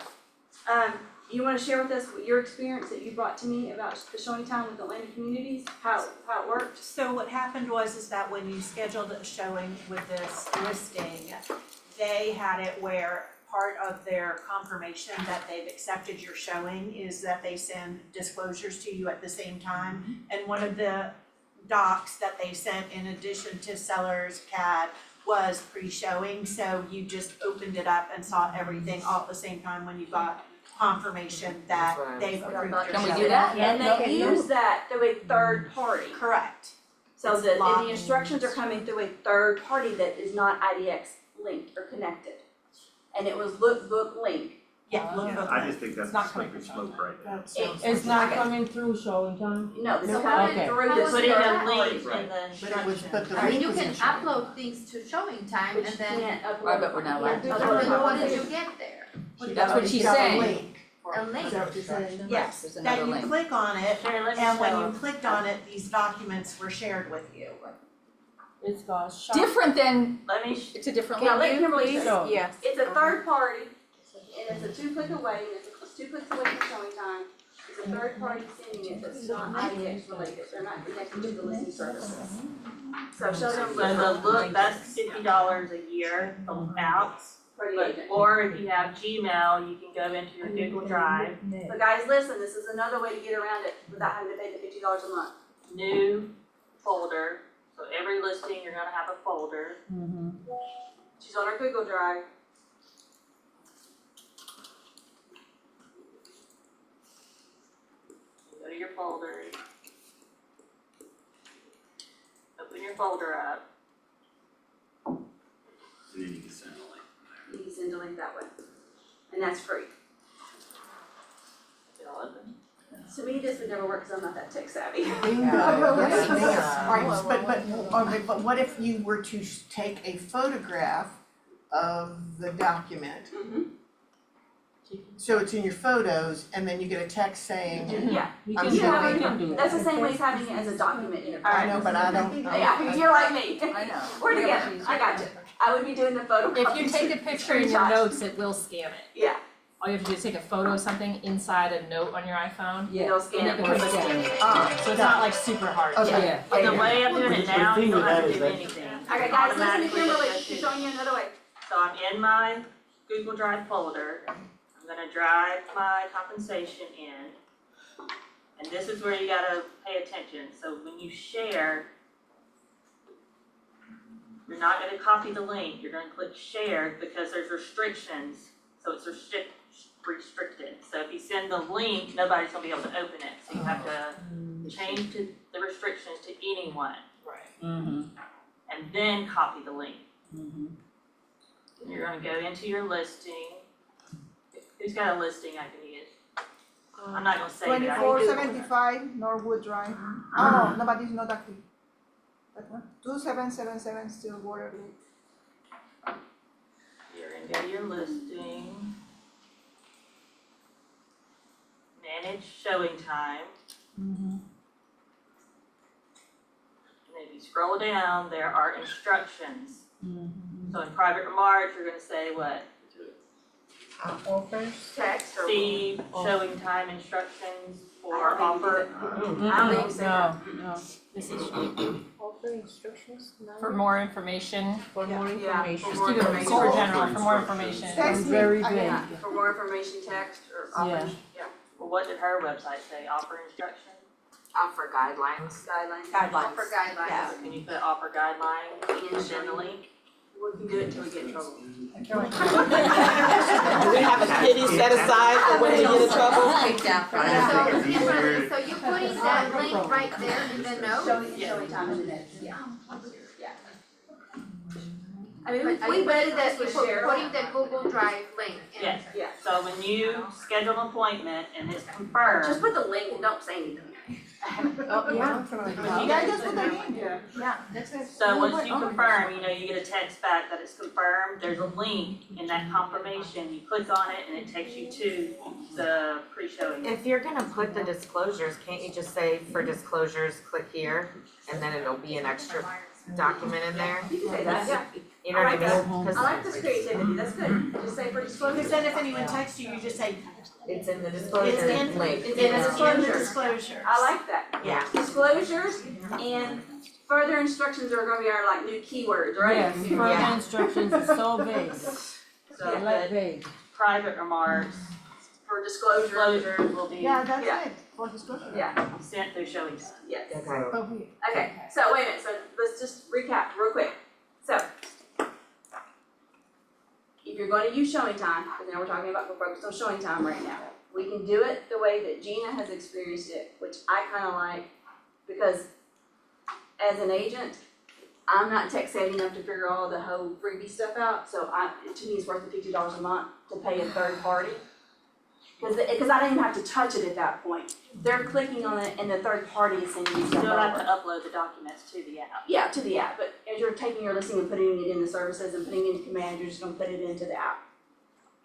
you wanna share with us your experience that you brought to me about the showing time with Atlanta Communities, how it worked? So what happened was that when you scheduled a showing with this listing, they had it where part of their confirmation that they've accepted your showing is that they send disclosures to you at the same time. And one of the docs that they sent in addition to seller's CAD was pre-showing, so you just opened it up and saw everything all at the same time when you got confirmation that they've approved your Can we showing. do that? And they use that through a third party. Correct. So It's the, and locked. the instructions are coming through a third party that is not IDX linked or connected. And it was lookbook link. Yeah, lookbook. I just think that's It's not a slippery slope right now. It's not coming through showing time? No, this is No, coming okay. through this Putting third a party. link in the But it was, but the I mean, link you was can in showing. upload things to showing time and Which then, can't upload. Right, but we're not allowed to. then what did you get there? That's what she's Got a saying. link. A link. Is that what you're saying? Yes, There's that another you link. click on it, Sherry, let's and when show. you clicked on it, these documents were shared with you. It's got shop. Different than, Let me, it's a different Now, link. let Kimberly Please, say, yes. it's a third party, and it's a 2-click away, and it's 2 clicks away from showing time. It's a third party sending it that's not IDX related, they're not connected to the listing services. So show them. so the look, that's $50 a year out. For the But, agent. or if you have Gmail, you can go into your Google Drive, But guys, listen, this is another way to get around it without having to pay the $50 a month. new folder. So every listing, you're gonna have a folder. She's on her Google Drive. Go to your folder. Open your folder up. And then you can send a link. You can send a link that way. And that's free. It'll open. To me, this would never work because I'm not that tech savvy. Bingo. Yes. Yes, yes. Alright, but what if you were to take a photograph of the document? Mhm. So it's in your photos and then you get a text saying, Yeah. You I'm can do showing- it, you can do That's the it. same way as having it as a document in a I file. know, but I don't. Yeah, you're like me. I know. We're together. I got you. I would be doing the photo. If you take a picture in your Screenshots. notes, it will scan it. Yeah, All you have to do is take a photo of something inside a note on your iPhone. it'll And scan it it can for scan you. it. So it's not like super hard. Okay. The way I'm doing it now, you don't have to do But anything. Okay, guys, listen to Automatically Kimberly. it goes She's to- showing you another way. So I'm in my Google Drive folder, I'm gonna drive my compensation in. And this is where you gotta pay attention, so when you share, you're not gonna copy the link, you're gonna click share because there's restrictions, so it's restricted. So if you send the link, nobody's gonna be able to open it, so you have to change the restrictions to anyone. Right. And then copy the link. And you're gonna go into your listing. Who's got a listing I can use? I'm not gonna say that. 2475 Norwood Drive. Oh, no, but it's not active. That one, 2777 Stillwater Lake. You're gonna go to your listing. Manage showing time. And if you scroll down, there are instructions. So in private remarks, you're gonna say what? Offers. Text or. See showing time instructions for offer. I don't think so. No, This is Offer instructions now. for more information. For more Yeah, information. for Just more keep it information. super general for more information. Text me. very I- big. Yeah, for more information, text or offers, yeah. Well, what did her website say? Offer instructions? Offer guidelines. Guidelines. For guidelines. Yeah. So can you put offer guidelines and then the link? We can do it until we get in trouble. Do we have a committee set aside for when we get in trouble? I just think it's easier. So you putting that link right there in the note? Showing time in the notes. Yeah. I mean, But we vetted that this with Cheryl. putting the Google Drive link in. Yes. Yeah. So when you schedule an appointment and it's Just confirmed, put the link and don't say anything. Oh, yeah. Yeah, just put the link. Yeah, that's it. so once you confirm, you know, you get a text back that it's confirmed, there's a link in that confirmation, you click on it and it takes you to the pre-showing. If you're gonna put the disclosures, can't you just say for disclosures, click here, and then it'll be an extra document in there? You can say that, yeah. You know what I mean? 'Cause I like this creativity, that's good. Just say for disclosure. Because then if anyone texts you, you just say, it's in the it's disclosure in, link. it's in the disclosure. I like that. Yeah. Disclosures and further instructions are gonna be our like new keywords, right? Yes, further instructions is so vague. So I like the vague. private remarks, for disclosure. Disclosures will be, Yeah, that's Yeah. it, for discussion. Yeah, sent through showing time. yes. So, Okay, so wait a minute, so let's just recap real quick. So, if you're gonna use showing time, because now we're talking about, we're focused on showing time right now. We can do it the way that Gina has experienced it, which I kinda like, because as an agent, I'm not tech savvy enough to figure all the whole freebie stuff out, so to me, it's worth the $50 a month to pay a third party. Because I don't even have to touch it at that point. They're clicking on it and the third party is sending you You stuff don't have to over. upload the documents to the app. Yeah, to the app, but as you're taking your listing and putting it in the services and putting it in command, you're just gonna put it into the app.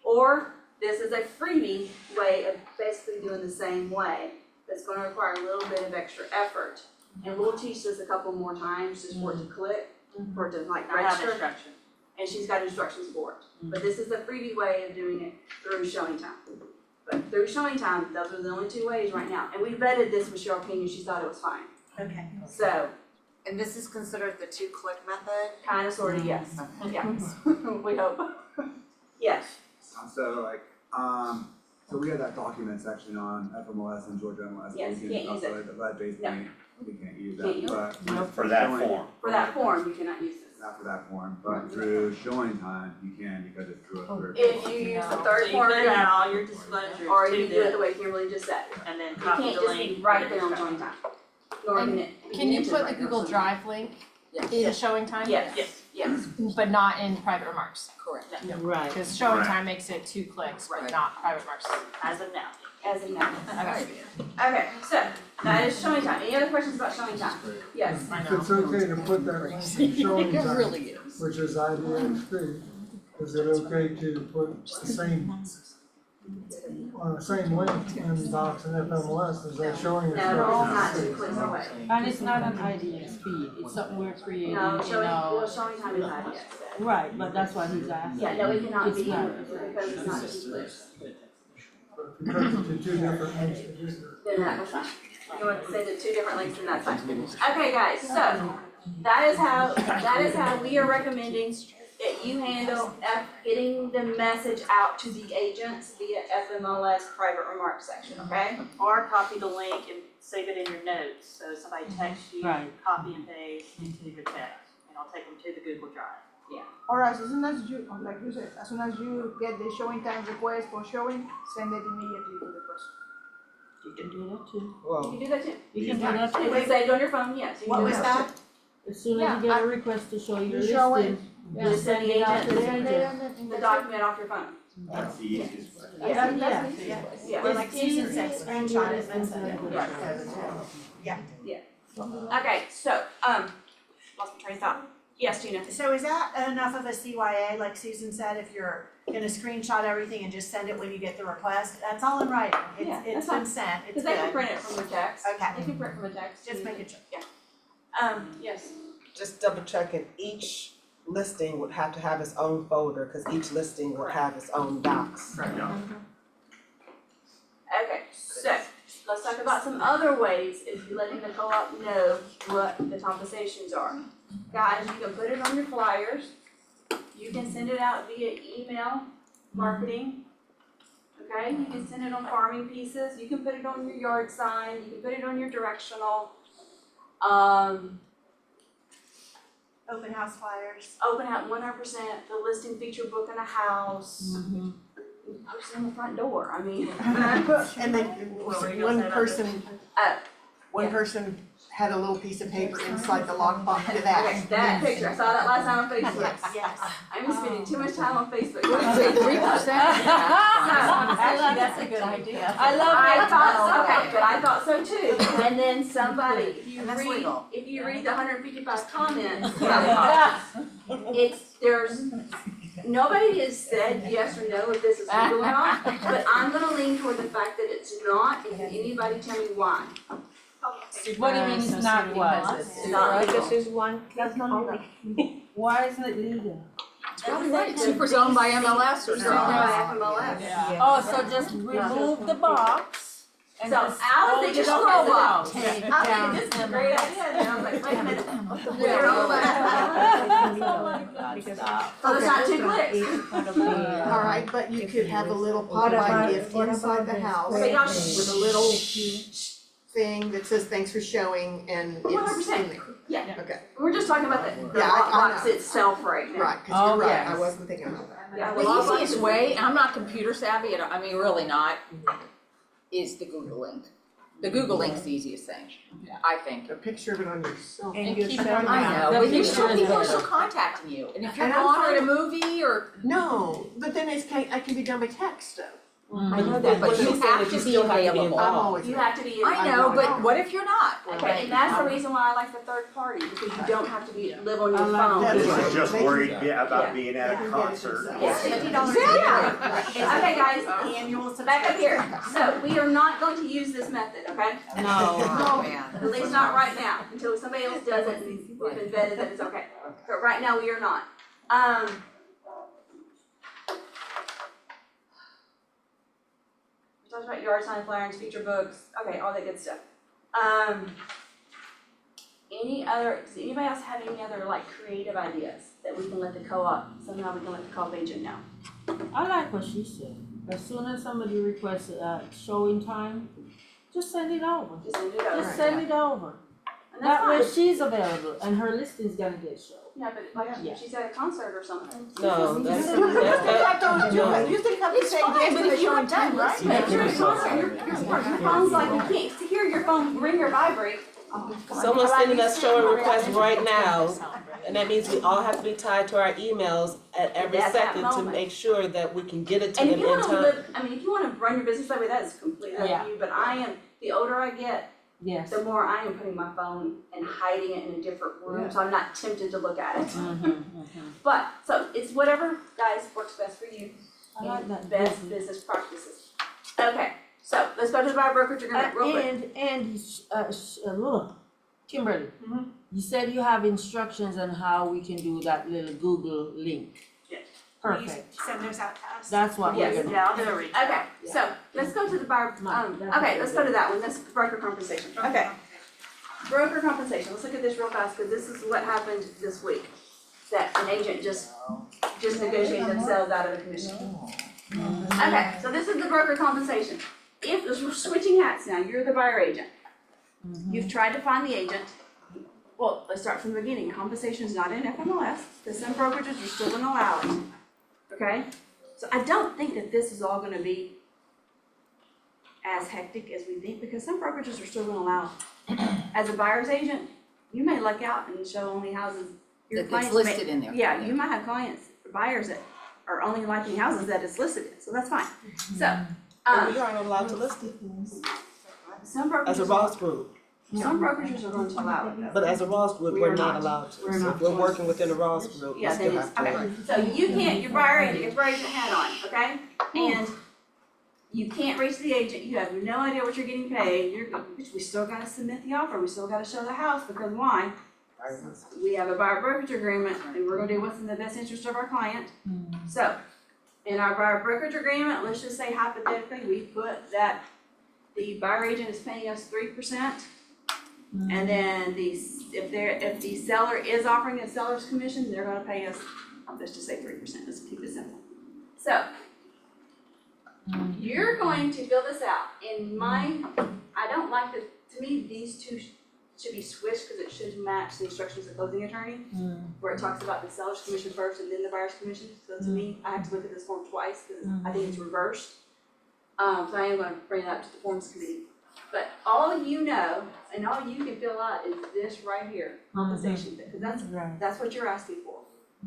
Or this is a freebie way of basically doing the same way, that's gonna require a little bit of extra effort. And we'll teach this a couple more times, just for it to click, for it to like I have register, instruction. and she's got instructions for it. But this is a freebie way of doing it through showing time. But through showing time, those are the only two ways right now, and we vetted this with Cheryl King and she thought it was fine. Okay. So, And this is considered the 2-click method? kinda sorta, yes, yeah, we hope. Yes, So like, so we had that document section on FMLS and Georgia MLS. Yes, We can't use it. upload the lead-based No. link, we can't use Can't that, use but. for that showing- form. for that form, you cannot use this. Not for that form, but through showing time, you can because it's through a third. If you use the So third you put party, out all your disclosures or to you do it the them, way Kimberly just said, and then you copy can't the just link. be right and there on instruct- showing time. Nor can it. Can you enter put the right there on Google showing Drive time. link Yes. in showing time? Yes, yes, But not in private remarks. Correct. Right. Because showing Right. time makes it 2 clicks, but Right. not private remarks. As of now. as of now. Okay. Okay, so, that is showing time. Any other questions about showing time? Yes. I If know. it's okay to put that showing It time, really is. which is IDXP, is it okay to put the same, same link in Docs and FMLS, is that showing? No, it's not 2 clicks away. And it's not an IDXP, it's something we're creating, you No, showing, well, know. showing time is not yet. Right, but that's what he's asking. Yeah, no, it cannot It's be, not. because it's not 2 clicks. Because it's two different links. Then that's fine. You want to send it 2 different links, then that's fine. Okay, guys, so, that is how we are recommending that you handle getting the message out to the agents via FMLS private remarks section, okay? Or copy the link and save it in your notes, so somebody texts you, Right. copy and paste into your text, and I'll take them to the Google Drive. Or as soon as you, like you said, as soon as you get the showing time request for showing, send it immediately to the person. You can do that too. You Well, can do that too. You can do that If too. it's saved on your phone, yes, you can What do was that? As soon as you get a request to show your You show it. listing, Just just send send the it out to the agent agent. the document off your phone. That's the easiest way. Yeah, That's Yeah. yeah. Or like Susan said, screenshot it and send it. Okay, so, lost my train of thought. Yes, Gina? So is that enough of a CYA, like Susan said, if you're gonna screenshot everything and just send it when you get the request? That's all in writing, Yeah, it's that's been fine. sent, it's Cause they can good. print it from the text. Okay. They can print from the text. Just making sure. Yes. just double checking, each listing would have to have its own folder, cause each listing would have its own docs. Yeah. Okay, so, let's talk about some other ways of letting the co-op know what the compensations are. Guys, you can put it on your flyers, you can send it out via email marketing. Okay, you can send it on farming pieces, you can put it on your yard sign, you can put it on your directional. Open house flyers. Open out 100%, the listing feature book in a house. Post it on the front door, I mean. And then What were you gonna one say about person, Uh, one yeah. person had a little piece of paper inside the lockbox to that. Okay, that picture, I saw that last time on Facebook. Yes. I'm spending too much time on Facebook. What did you say, 3%? Actually, that's a good idea. I thought, okay, but I thought so too. And then somebody, if you read the 155 comments, there's, nobody has said yes or no if this is legal or not, but I'm gonna lean toward the fact that it's not, and can anybody tell me why? What do you mean it's not what? It's not legal. Because it's one click only. Why isn't it legal? Probably right, super zoned by MLS or It's owned something. by FMLS. Oh, so just remove the box and So just I was hold thinking it scroll up. box. Take I down was thinking this is a great idea, and I was like, wait a minute, what the Yeah. Oh my God. because So it's not 2 clicks. it's part of the. Alright, but you could have a little What pop-by about- gift what inside about the the house Okay, y'all with a little thing that says thanks for showing and it's in 100%. there. Yeah, Okay, we're just talking about the Yeah, I lockbox know. itself right now. right, cause you're right, I yes. wasn't thinking about that. Yeah, The lockbox easiest is- way, and I'm not computer savvy at all, I mean, really not, is the Google link. The Google link's the easiest thing, I think. A picture of it on your cell phone. And keep you it send on, I out. know, but you The still, picture is people are still better. contacting you, and if you're And I'm gone or at a fine. movie or, No, but then it can be done by text though. I know that, but but you she's saying have that to you be still have to be available. I'm involved. always. You have to be. I know, but what if you're not? Okay, and that's the reason why I like the third party, because you don't have to live on your I like phone. that. This is just worried Yeah. about being at a concert. Yeah. Yeah. Okay, guys, Annual back up here. So we are not going to use this method, okay? Oh, man. At least not right now, until somebody else does it and we've been vetted that it's okay. But right now, we are not. We talked about yard sign flyers, feature books, okay, all that good stuff. Does anybody else have any other like creative ideas that we can let the co-op, somehow we can let the co-op agent know? I like what she said. As soon as somebody requests showing time, just send it over. Just send it over. Just send it over. And that's That way fine. she's available and her listing's gonna get shown. Yeah, but like if she's at a concert or something. No, that's, You still have that, to do it, you still have to say fine, yes but to the if you showing have time, time, right? But if you're at a concert, your phone's like, you can't hear your phone ring or vibrate. someone's sending us showing requests right now, and that means we all have to be tied to our emails at every At that second to moment. make sure that we can get it to And them if you in wanna time. live, I mean, if you wanna run your business that way, that is completely up Yeah. to you, but the older I get, Yes. the more I am putting my phone and hiding it in a different room, so I'm not tempted to look at it. But, so it's whatever, guys, works best for you. I like that. Best business practices. Okay, so let's go to the buyer brokerage agreement real quick. Kimberly, you said you have instructions on how we can do that little Google link. Yes. Perfect. Send those out to us. That's what we're Yes. gonna. Yeah, I'll do a reach. Okay, so let's go to the buyer, okay, let's go to that one, that's broker compensation. Okay. Broker compensation, let's look at this real fast, because this is what happened this week. That an agent just negotiated themselves out of a commission. Okay, so this is the broker compensation. We're switching hats now, you're the buyer agent. You've tried to find the agent. Well, let's start from the beginning, compensation is not in FMLS, because some brokerages are still gonna allow it. Okay? So I don't think that this is all gonna be as hectic as we think, because some brokerages are still gonna allow it. As a buyer's agent, you may luck out and show only houses. Your That it's clients may- listed in there. Yeah, you might have clients, buyers that are only liking houses that it's listed in, so that's fine. So, But we aren't allowed to list it some as a brokerages, Ross group, some brokerages are going to allow it though. but as a Ross group, We we're are not not. allowed to. We're So not. if we're working within a Ross group, we Yeah, still then it's, have to. okay, so you can't, your buyer agent, your buyer agent hat on, okay? And you can't reach the agent, you have no idea what you're getting paid, we still gotta submit the offer, we still gotta show the house, because why? We have a buyer brokerage agreement, and we're gonna do what's in the best interest of our client. So, in our buyer brokerage agreement, let's just say hypothetically, we put that the buyer agent is paying us 3%. And then if the seller is offering a seller's commission, they're gonna pay us, let's just say 3%, let's keep it simple. So, you're going to fill this out, I don't like to me, these two should be switched, because it should match the instructions of the closing attorney, where it talks about the seller's commission first and then the buyer's commission, so to me, I have to look at this form twice, because I think it's reversed. So I am gonna bring it up to the forms committee. But all you know, and all you can fill out is this right here, compensation, because that's what you're asking for.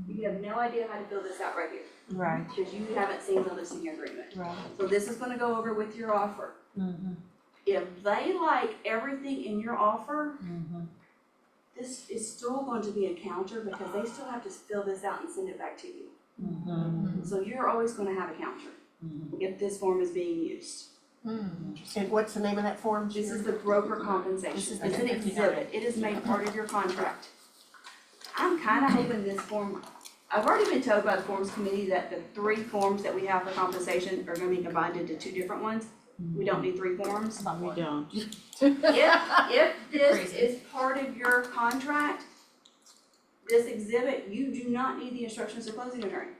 You have no idea how to fill this out right here, Right, because you haven't seen the listing agreement. right. So this is gonna go over with your offer. If they like everything in your offer, this is still going to be a counter, because they still have to fill this out and send it back to you. So you're always gonna have a counter if this form is being used. And what's the name of that form? This is the broker compensation, it's an exhibit, it is made part of your contract. I'm kinda hoping this form, I've already been told by the forms committee that the 3 forms that we have for compensation are gonna be combined into 2 different ones. We don't need 3 forms. We don't. If this is part of your contract, this exhibit, you do not need the instructions of closing attorney.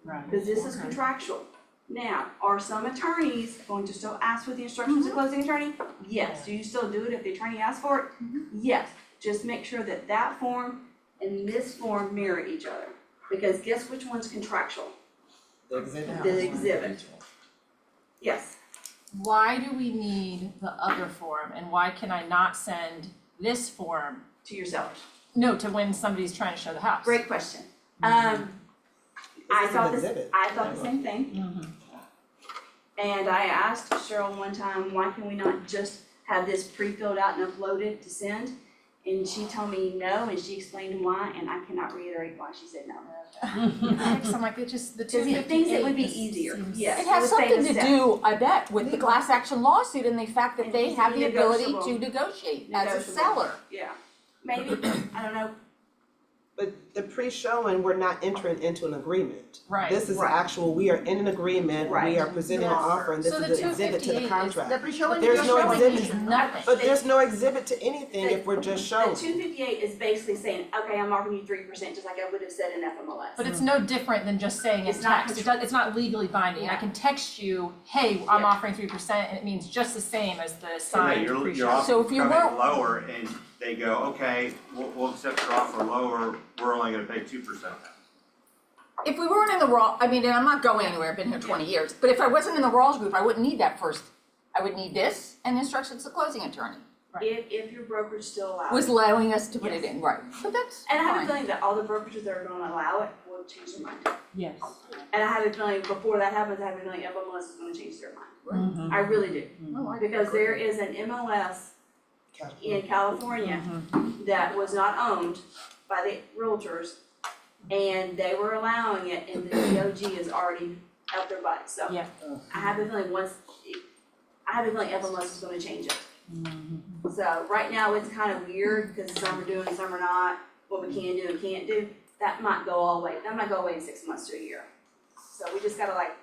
Right. Because this is contractual. Now, are some attorneys going to still ask for the instructions of closing attorney? Yes. Do you still do it if the attorney asks for it? Yes. Just make sure that that form and this form mirror each other. Because guess which one's contractual? The exhibit. The exhibit. Yes. Why do we need the other form and why can I not send this form? To your sellers. No, to when somebody's trying to show the house. Great question. I thought the same thing. And I asked Cheryl one time, why can we not just have this pre-filled out and uploaded to send? And she told me no, and she explained why, and I cannot reiterate why she said no. I'm like, it just, the Because he thinks it would be easier, yes. It has would save something a to step. do, I bet, with the class action lawsuit and the fact that And they it's have the ability negotiable. to negotiate as a Negotiable. seller. Yeah, maybe, I don't know. But the pre-showing, we're not entering into an agreement. Right. This is Right. actual, we are in an agreement, we Right. are presenting our offer, and this So is the the exhibit to the 258 is contract. The pre-showing, There's no pre-showing exhibit. means nothing. But there's no exhibit to anything if we're just The showing. 258 is basically saying, okay, I'm offering you 3%, just like I would have said in FMLS. But it's no different than just saying in It's not text, it's not legally binding, I can text you, hey, I'm Yeah. offering 3%, and it means just the same as the Yeah, signed your pre-show. offer So if you come in weren't- lower and they go, okay, we'll accept your offer lower, we're only gonna pay 2%. If we weren't in the Raw, I mean, and I'm not going anywhere, I've been here 20 years, but if I wasn't in the Rawls group, I wouldn't need that first. I would need this and instructions to closing attorney, If your brokerage still allows. was allowing us to put it Yes. in, right? So that's And I have a fine. feeling that all the brokerages that are gonna allow it will change their mind. Yes. And I have a feeling before that happens, I have a feeling FMLS is gonna change their mind. Mhm. I really do. Oh, I Because agree. there is an MLS in California that was not owned by the realtors. And they were allowing it and the DOG is already out their butt, so. Yeah. I have a feeling I have a feeling FMLS is gonna change it. So right now, it's kind of weird, because some are doing, some are not, what we can do and can't do. That might go away in 6 months to a year. So we just gotta like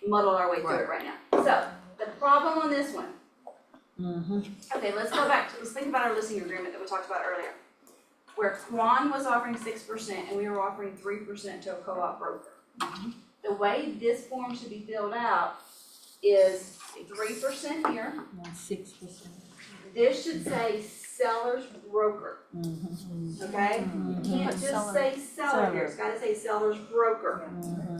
muddle our way through it right now. So, the problem on this one. Okay, let's think about our listing agreement that we talked about earlier. Where Quan was offering 6% and we were offering 3% to a co-op broker. The way this form should be filled out is 3% here. 6%. This should say seller's broker, okay? You can't just say seller here, it's gotta say seller's broker.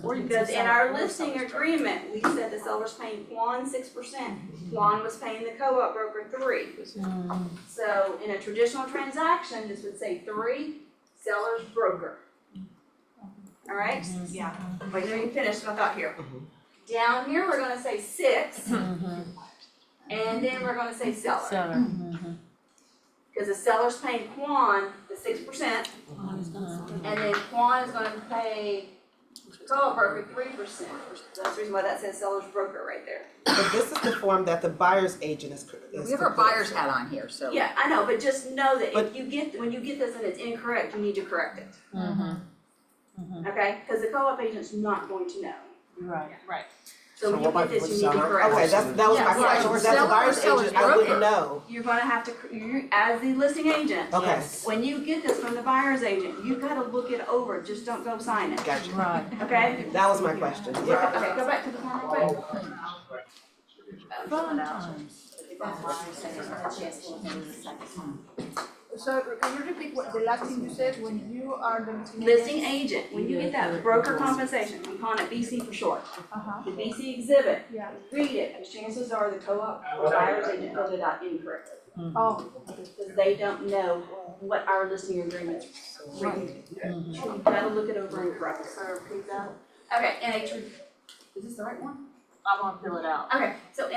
Because in our listing agreement, we said the seller's paying Quan 6%, Quan was paying the co-op broker 3%. So in a traditional transaction, this would say 3, seller's broker. Alright? Yeah. Wait, let me finish my thought here. Down here, we're gonna say 6, and then we're gonna say seller. Seller. Cause the seller's paying Quan the 6%, and then Quan is gonna pay the co-op broker 3%. That's the reason why that says seller's broker right there. But this is the form that the buyer's agent is. We have our buyer's hat on here, so. Yeah, I know, but just know that But- if you get, when you get this and it's incorrect, you need to correct it, Mm-hmm. okay? Cause the co-op agent's not going to know. Right. Right. So when you what get about this, with you need to seller? correct Okay, it. that was my Yeah, question, right. that's the Seller or buyer's seller's agent, I wouldn't broker. know. You're gonna have to, you, as the listing agent, Okay, when you get this from the buyer's agent, you gotta look it over, just don't go sign it, gotcha. Right. okay? That was my question, yeah. Okay, go back to the form real quick. Fun times. So can you repeat what the last thing you said, when you are the listing agent? Listing agent, when you get that broker compensation, I'm calling it BC for short. The BC exhibit, Yeah. read it, because chances are the co-op or buyer's agent filled it out incorrectly. Oh, Because they don't know what our listing agreements read. You gotta look it over and correct it. So repeat that. Okay, is this the right one? I'm gonna fill it out. Okay, so in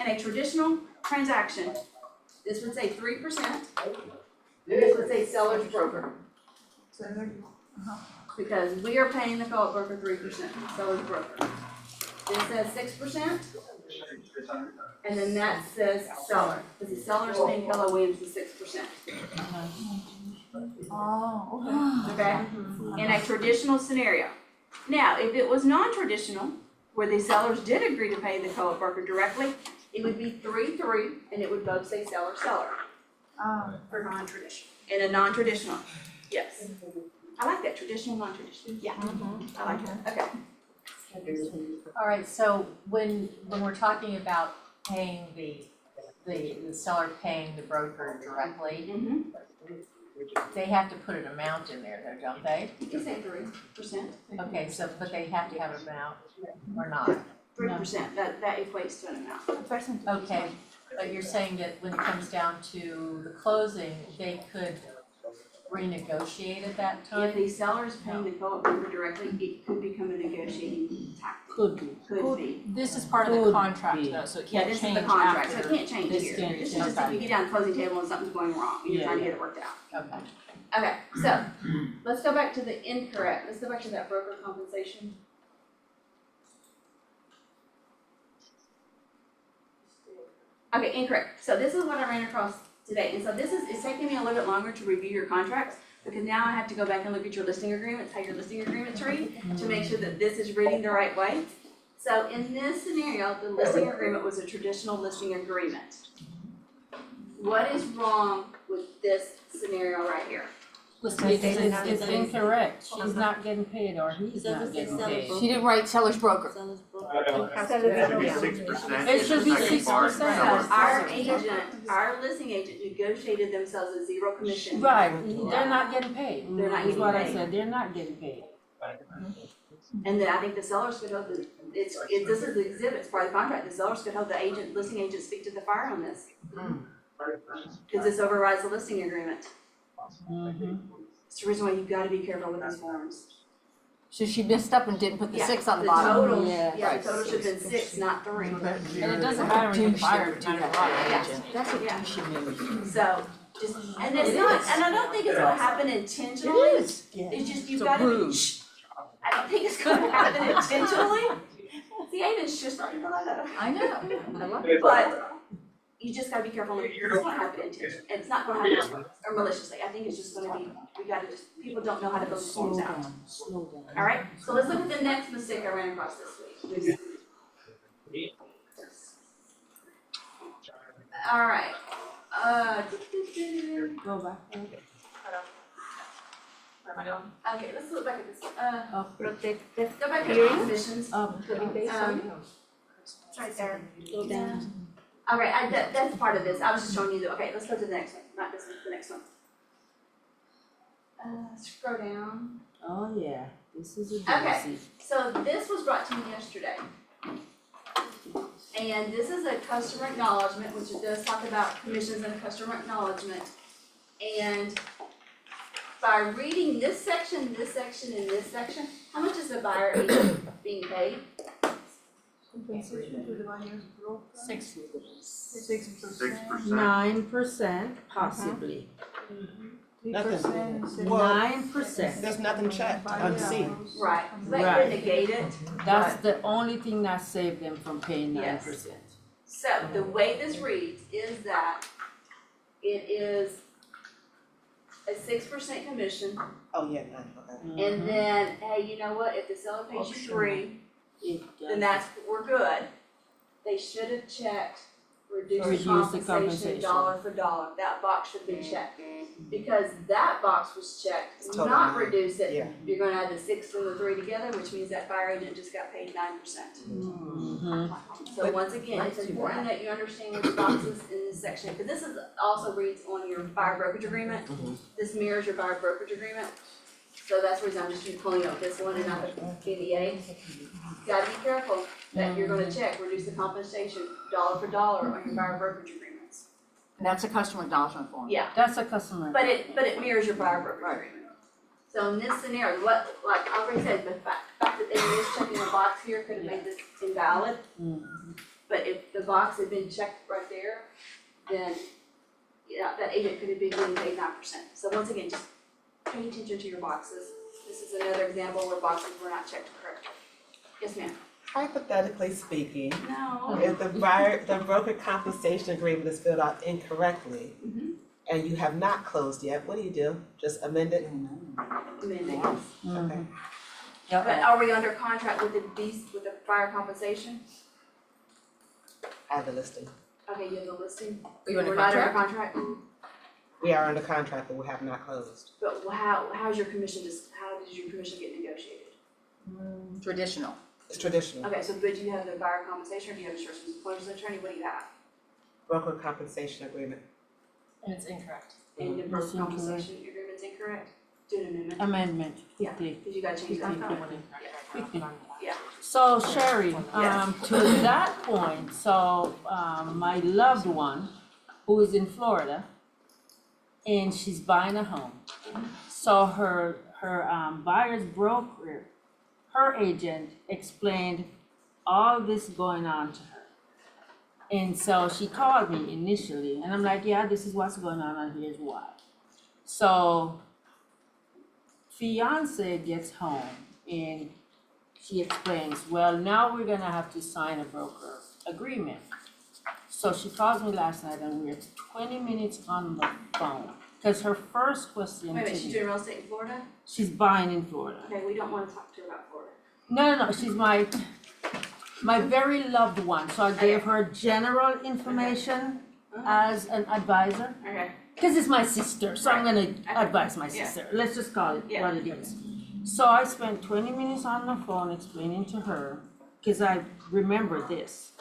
a traditional transaction, this would say 3%, and this would say seller's broker. Because we are paying the co-op broker 3%, seller's broker. This says 6%, and then that says seller, because the seller's paying Keller Williams the 6%, oh, okay? In a traditional scenario. Now, if it was non-traditional, where the sellers did agree to pay the co-op broker directly, it would be 3-3, and it would both say seller, seller. okay. For non-traditional. In a non-traditional. Yes. I like that, traditional, non-traditional, yeah, I like that, okay. Alright, so when we're talking about paying the seller paying the broker directly, they have to put an amount in there though, don't they? You can say 3%. Okay, so, but they have to have an amount or not? 3%, that equates to an amount. Okay, but you're saying that when it comes down to the closing, they could renegotiate at that If time? the seller is paying the co-op broker directly, it could become a negotiating tactic. Could be. Could be. This is part of the Could contract be. though, so it Yeah, can't this is change the after. contract, so it can't change This here. can't This is just if you get down to the closing table and something's going wrong, and you're trying to get it worked out. Okay. Okay, so, let's go back to the incorrect, let's go back to that broker compensation. Okay, incorrect, so this is what I ran across today, and so it's taking me a little bit longer to review your contracts, because now I have to go back and look at your listing agreements, how your listing agreements read, to make sure that this is reading the right way. So in this scenario, the listing agreement was a traditional listing agreement. What is wrong with this scenario right here? It's incorrect, she's not getting paid or he's not getting paid. She didn't write seller's broker. It should be 6%. It should be Second part, 6%. seller's Our broker. agent, our listing agent negotiated themselves a zero commission. Right, they're not getting paid. They're not That's getting what I paid. said, they're not getting paid. And then I think the sellers could hope that, this is the exhibit, it's part of the contract, the sellers could hope the agent, listing agent speak to the fire on this. Cause this overrides the listing agreement. It's the reason why you've gotta be careful with these forms. So she messed up and didn't put the Yeah, 6 on the bottom. total, Yeah. yeah, the total should have been 6, not 3. And it doesn't matter when you fire, no matter what. Yeah. That's what Yeah. you should do. So, just, and it's not, and I don't think it's gonna happen intentionally. It is. It's just, you've gotta be, shh. I don't think it's gonna happen intentionally. See, Aven's just starting to that. I know, I love it. But you just gotta be careful, it's not gonna happen intentionally, it's not gonna happen or maliciously, I think it's just gonna be, we gotta just, people don't know how to fill the forms out. Alright, so let's look at the next mistake I ran across this week. Alright, Go back. okay, let's look back at this, Protected go back to hearing. commissions. It's right there. Go down. Alright, that's part of this, I was just showing you the, okay, let's go to the next one, not this one, the next one. Scroll down. Oh, yeah, this is a Okay. doozy. So this was brought to me yesterday. And this is a customer acknowledgement, which it does talk about commissions and customer acknowledgement. And by reading this section, and this section, how much is the buyer agent being paid? Compensation to the buyer's broker. 6%. 9% possibly. 3%. 9%. There's nothing checked on the seat. Right, so they Right. could negate it. That's but- the only thing that saved them from paying 9%. Yes. So the way this reads is that it is a 6% commission, Oh, yeah, 9, okay. and then, hey, you know what, if the seller pays you 3, It then that's, we're good. They should have checked reduce Reduce the the compensation compensation. dollar for dollar, that box should be checked. Because that box was checked, Totally not not. reduce it, Yeah. you're gonna add the 6 and the 3 together, which means that fire agent just got paid 9%. So once again, it's important that you understand which boxes in this section, because this is also reads on your buyer brokerage agreement. This mirrors your buyer brokerage agreement. So that's the reason I'm just pulling up this one and not the BDA. Gotta be careful that you're gonna check, reduce the compensation dollar for dollar on your buyer brokerage agreements. And that's a customer acknowledgement form. Yeah, That's a customer. but it mirrors your buyer brokerage agreement. So in this scenario, what, like I already said, the fact that they missed checking a box here could have made this invalid. But if the box had been checked right there, then, yeah, that agent could have been getting paid 9%. So once again, just pay attention to your boxes. This is another example where boxes were not checked correctly. Yes, ma'am? Hypothetically speaking, No. if the broker compensation agreement is filled out incorrectly, and you have not closed yet, what do? Just amend it? Amending. Okay. But are we under contract with with the fire compensation? I have the listing. Okay, you have the listing? Are you under We're not under contract? contract? We are under contract, but we have not closed. But how's your commission, how did your commission get negotiated? Traditional. It's traditional. Okay, so but do you have the buyer compensation, or do you have a insurance employer's attorney, what do you have? Broker compensation agreement. And it's incorrect. And the That's broker incorrect. compensation agreement's incorrect? Do an amendment. Amendment. Yeah, cause you gotta change that. Yeah. So Sherry, Yes. to that point, so, my loved one who is in Florida and she's buying a home. So her buyer's broker, her agent explained all this going on to her. And so she called me initially and I'm like, yeah, this is what's going on and here's why. So fiance gets home and she explains, well, now we're gonna have to sign a broker agreement. So she calls me last night and we're 20 minutes on the phone. Cause her first question Wait a to minute, she's me, doing real estate in Florida? she's buying in Florida. Okay, we don't wanna talk to her about Florida. No, she's my very loved one, so I gave her general information as an advisor. Okay. Cause it's my sister, so I'm gonna Okay. advise my Yeah. sister, let's just call it Yeah. what it is. So I spent 20 minutes on the phone explaining to her, cause I remember this,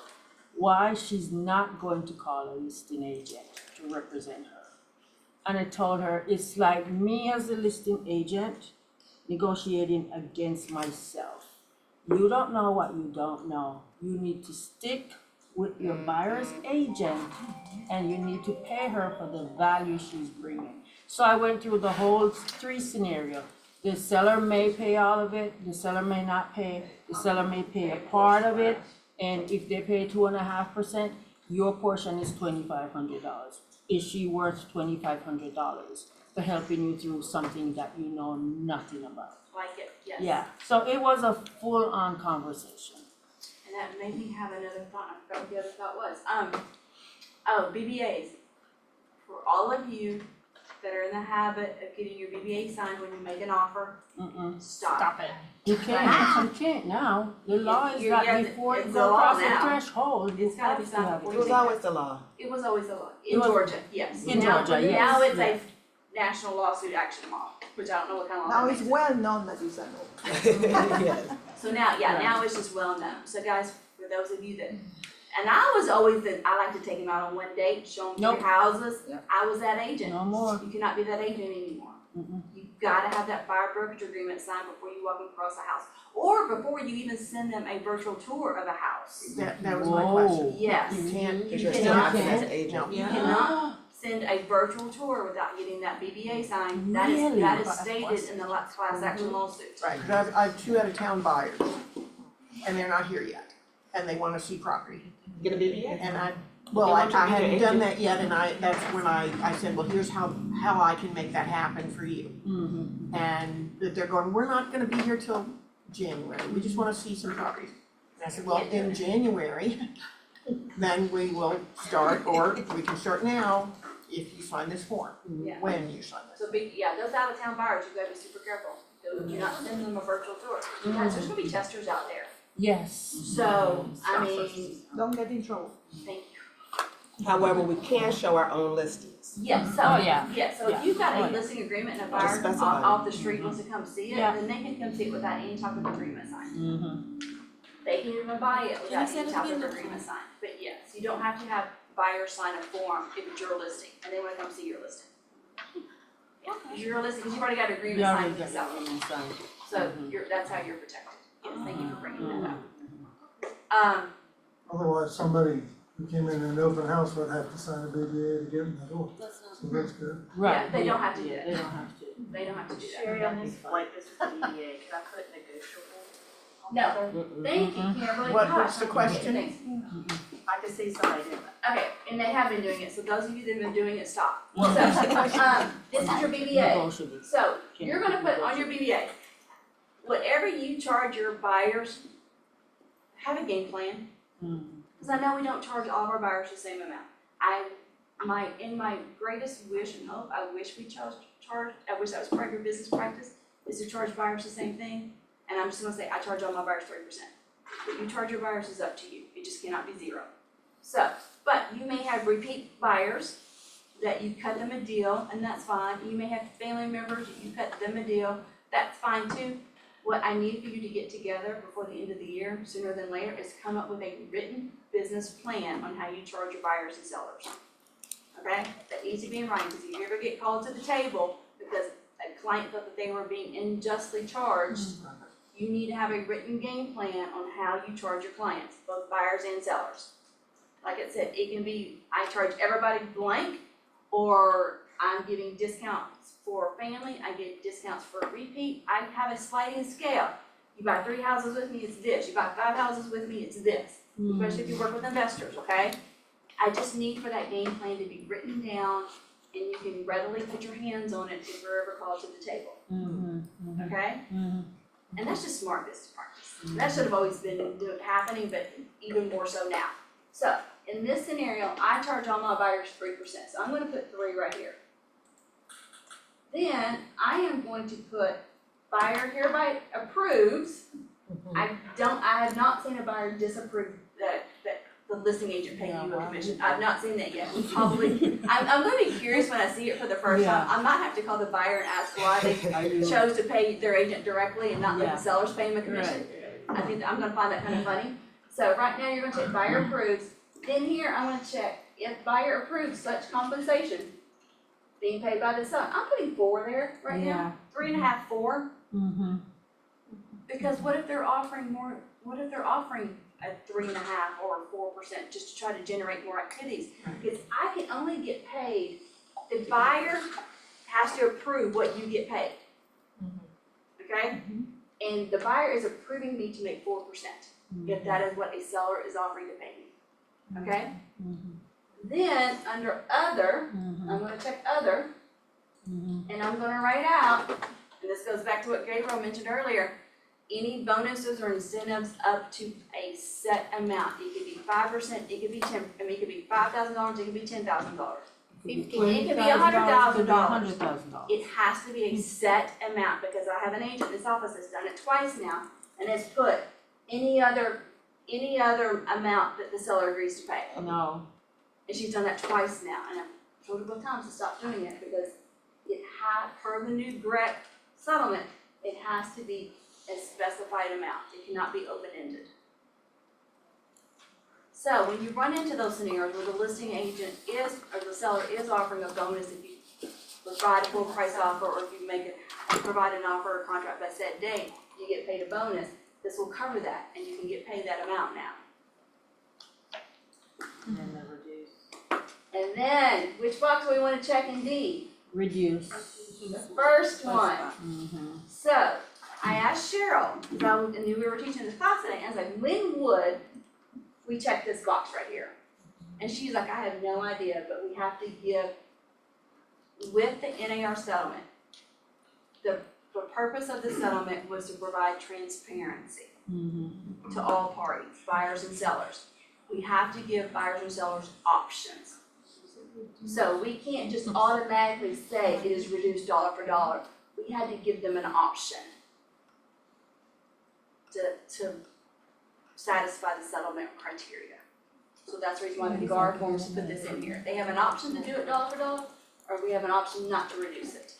why she's not going to call a listing agent to represent her. And I told her, it's like me as a listing agent negotiating against myself. You don't know what you don't know. You need to stick with your buyer's agent and you need to pay her for the value she's bringing. So I went through the whole 3 scenario. The seller may pay all of it, the seller may not pay, the seller may pay a part of it. And if they pay 2.5%, your portion is $2,500. Is she worth $2,500 for helping you through something that you know nothing about? Like it, yes. Yeah, so it was a full-on conversation. And that made me have another thought, I forgot what the other thought was. BBAs. For all of you that are in the habit of getting your BBA signed when you make an offer, stop. it. You can't now. The law is that before you it's go the law across the now. threshold, you It's gotta be have to signed have before it. you It was always the law. It was always the law, It in was- Georgia, yes. In Now- Georgia, yes, Now it's yes. a national lawsuit action law, which I don't know what kind of law Now that it's makes. well known that it's a law. Yes. So now, now it's just well known. So guys, for those of you that, and I was always I like to take them out on one date, show them Nope. three houses. Yep. I was that agent. No more. You cannot be that agent anymore. Mm-mm. You gotta have that buyer brokerage agreement signed before you walk across a house, or before you even send them a virtual tour of a house. That was my question. Yes. You can't, Because you you're still cannot, acting as an agent. no. You cannot send a virtual tour without getting that BBA signed. That is, Really? that is stated in the class action lawsuit. Right, cause I have 2 out-of-town buyers, and they're not here yet, and they wanna see property. Get a BBA? And I want I to be their hadn't done agent. that yet, and that's when I said, well, here's how I can make that happen for you. Mm-hmm. And that they're going, we're not gonna be here till January, we just wanna see some properties. And I said, well, in January, then we will start, or we can start now, if you sign this form, Yeah. when you sign this. So those out of town buyers, you gotta be super careful. Do not send them a virtual tour. Because there's gonna be testers out there. Yes. So, I mean, Don't get in trouble. thank you. However, we can show our own listings. Yes, so, Oh, yeah. so Yeah. if you've got Oh, a yeah. listing agreement and a Just buyer specify. off the street wants to come see it, Yeah. then they can come see it without any type of agreement signed. Mm-hmm. They can even buy it without say any it type again? of agreement signed. But yes, you don't have to have buyers sign a form if it's your listing and they wanna come see your listing. Yeah, it's your listing, because you've already got an agreement You signed already with the got seller. that agreement signed. So that's how you're protected. Yes, thank you for bringing that up. Otherwise, somebody who came in an open house would have to sign a BBA to get in the door. So that's good. Right. Yeah, they don't have to do Yeah, that. they don't have to. They don't have to do that. Sherry, on this, like this is DDA, can I put negotiable? No, thank you, Kimberly. What's the Gosh, question? thanks. I can see somebody doing that. Okay, and they have been doing it, so those of you that have been doing it, stop. So, this is your BBA. Negotiable. So, you're gonna put on your BBA, whatever you charge your buyers, have a game plan. Cause I know we don't charge all of our buyers the same amount. In my greatest wish and hope, I wish we I wish that was part of your business practice, is to charge buyers the same thing. And I'm just gonna say, I charge all my buyers 30%. What you charge your buyers is up to you, it just cannot be zero. So, but you may have repeat buyers that you cut them a deal, and that's fine. You may have family members, you cut them a deal, that's fine too. What I need for you to get together before the end of the year, sooner than later, is come up with a written business plan on how you charge your buyers and sellers. Okay? That needs to be in writing, because if you ever get called to the table because a client thought that they were being unjustly charged, you need to have a written game plan on how you charge your clients, both buyers and sellers. Like I said, it can be, I charge everybody blank, or I'm giving discounts for family, I give discounts for repeat, I have a sliding scale. You buy 3 houses with me, it's this, you buy 5 houses with me, it's this, especially if you work with investors, okay? I just need for that game plan to be written down, and you can readily put your hands on it if you're ever called to the table, okay? And that's just smart business practice. That should have always been happening, but even more so now. So, in this scenario, I charge all my buyers 3%, so I'm gonna put 3 right here. Then, I am going to put buyer hereby approves. I have not seen a buyer disapprove that the listing agent pay you a commission. I've not seen that yet. Probably, I'm gonna be curious when I see it for the first time. I might have to call the buyer and ask why they chose to pay their agent directly and not let the sellers pay them a commission. I think I'm gonna find that kind of funny. So right now, you're gonna check buyer approves. Then here, I'm gonna check if buyer approves such compensation being paid by the seller. I'm putting 4 there right now, 3.5, 4. Because what if they're offering more, what if they're offering a 3.5 or 4% just to try to generate more activities? Because I can only get paid, the buyer has to approve what you get paid. Okay? And the buyer is approving me to make 4%, if that is what a seller is offering to pay me. Okay? Then, under other, I'm gonna check other, and I'm gonna write out, and this goes back to what Gabriel mentioned earlier, any bonuses or incentives up to a set amount. It could be 5%, it could be 10, I mean, it could be $5,000, it could be $10,000. It could be $100,000. It has to be a set amount, because I have an agent in this office that's done it twice now, and has put any other amount that the seller agrees to pay. No. And she's done that twice now, and I've told her both times to stop doing it, because it per the new GREC settlement, it has to be a specified amount. It cannot be open-ended. So when you run into those scenarios where the listing agent is, or the seller is offering a bonus if you provide a full price offer, or if you provide an offer or contract by set date, you get paid a bonus, this will cover that, and you can get paid that amount now. And then, which box do we want to check in D? Reduce. The first one. So, I asked Cheryl, because I knew we were teaching this class today, and I was like, when would we check this box right here? And she's like, I have no idea, but we have to give, with the NAR settlement, the purpose of the settlement was to provide transparency to all parties, buyers and sellers. We have to give buyers and sellers options. So we can't just automatically say it is reduced dollar for dollar. We had to give them an option to satisfy the settlement criteria. So that's the reason why the GAR forms put this in here. They have an option to do it dollar for dollar, or we have an option not to reduce it.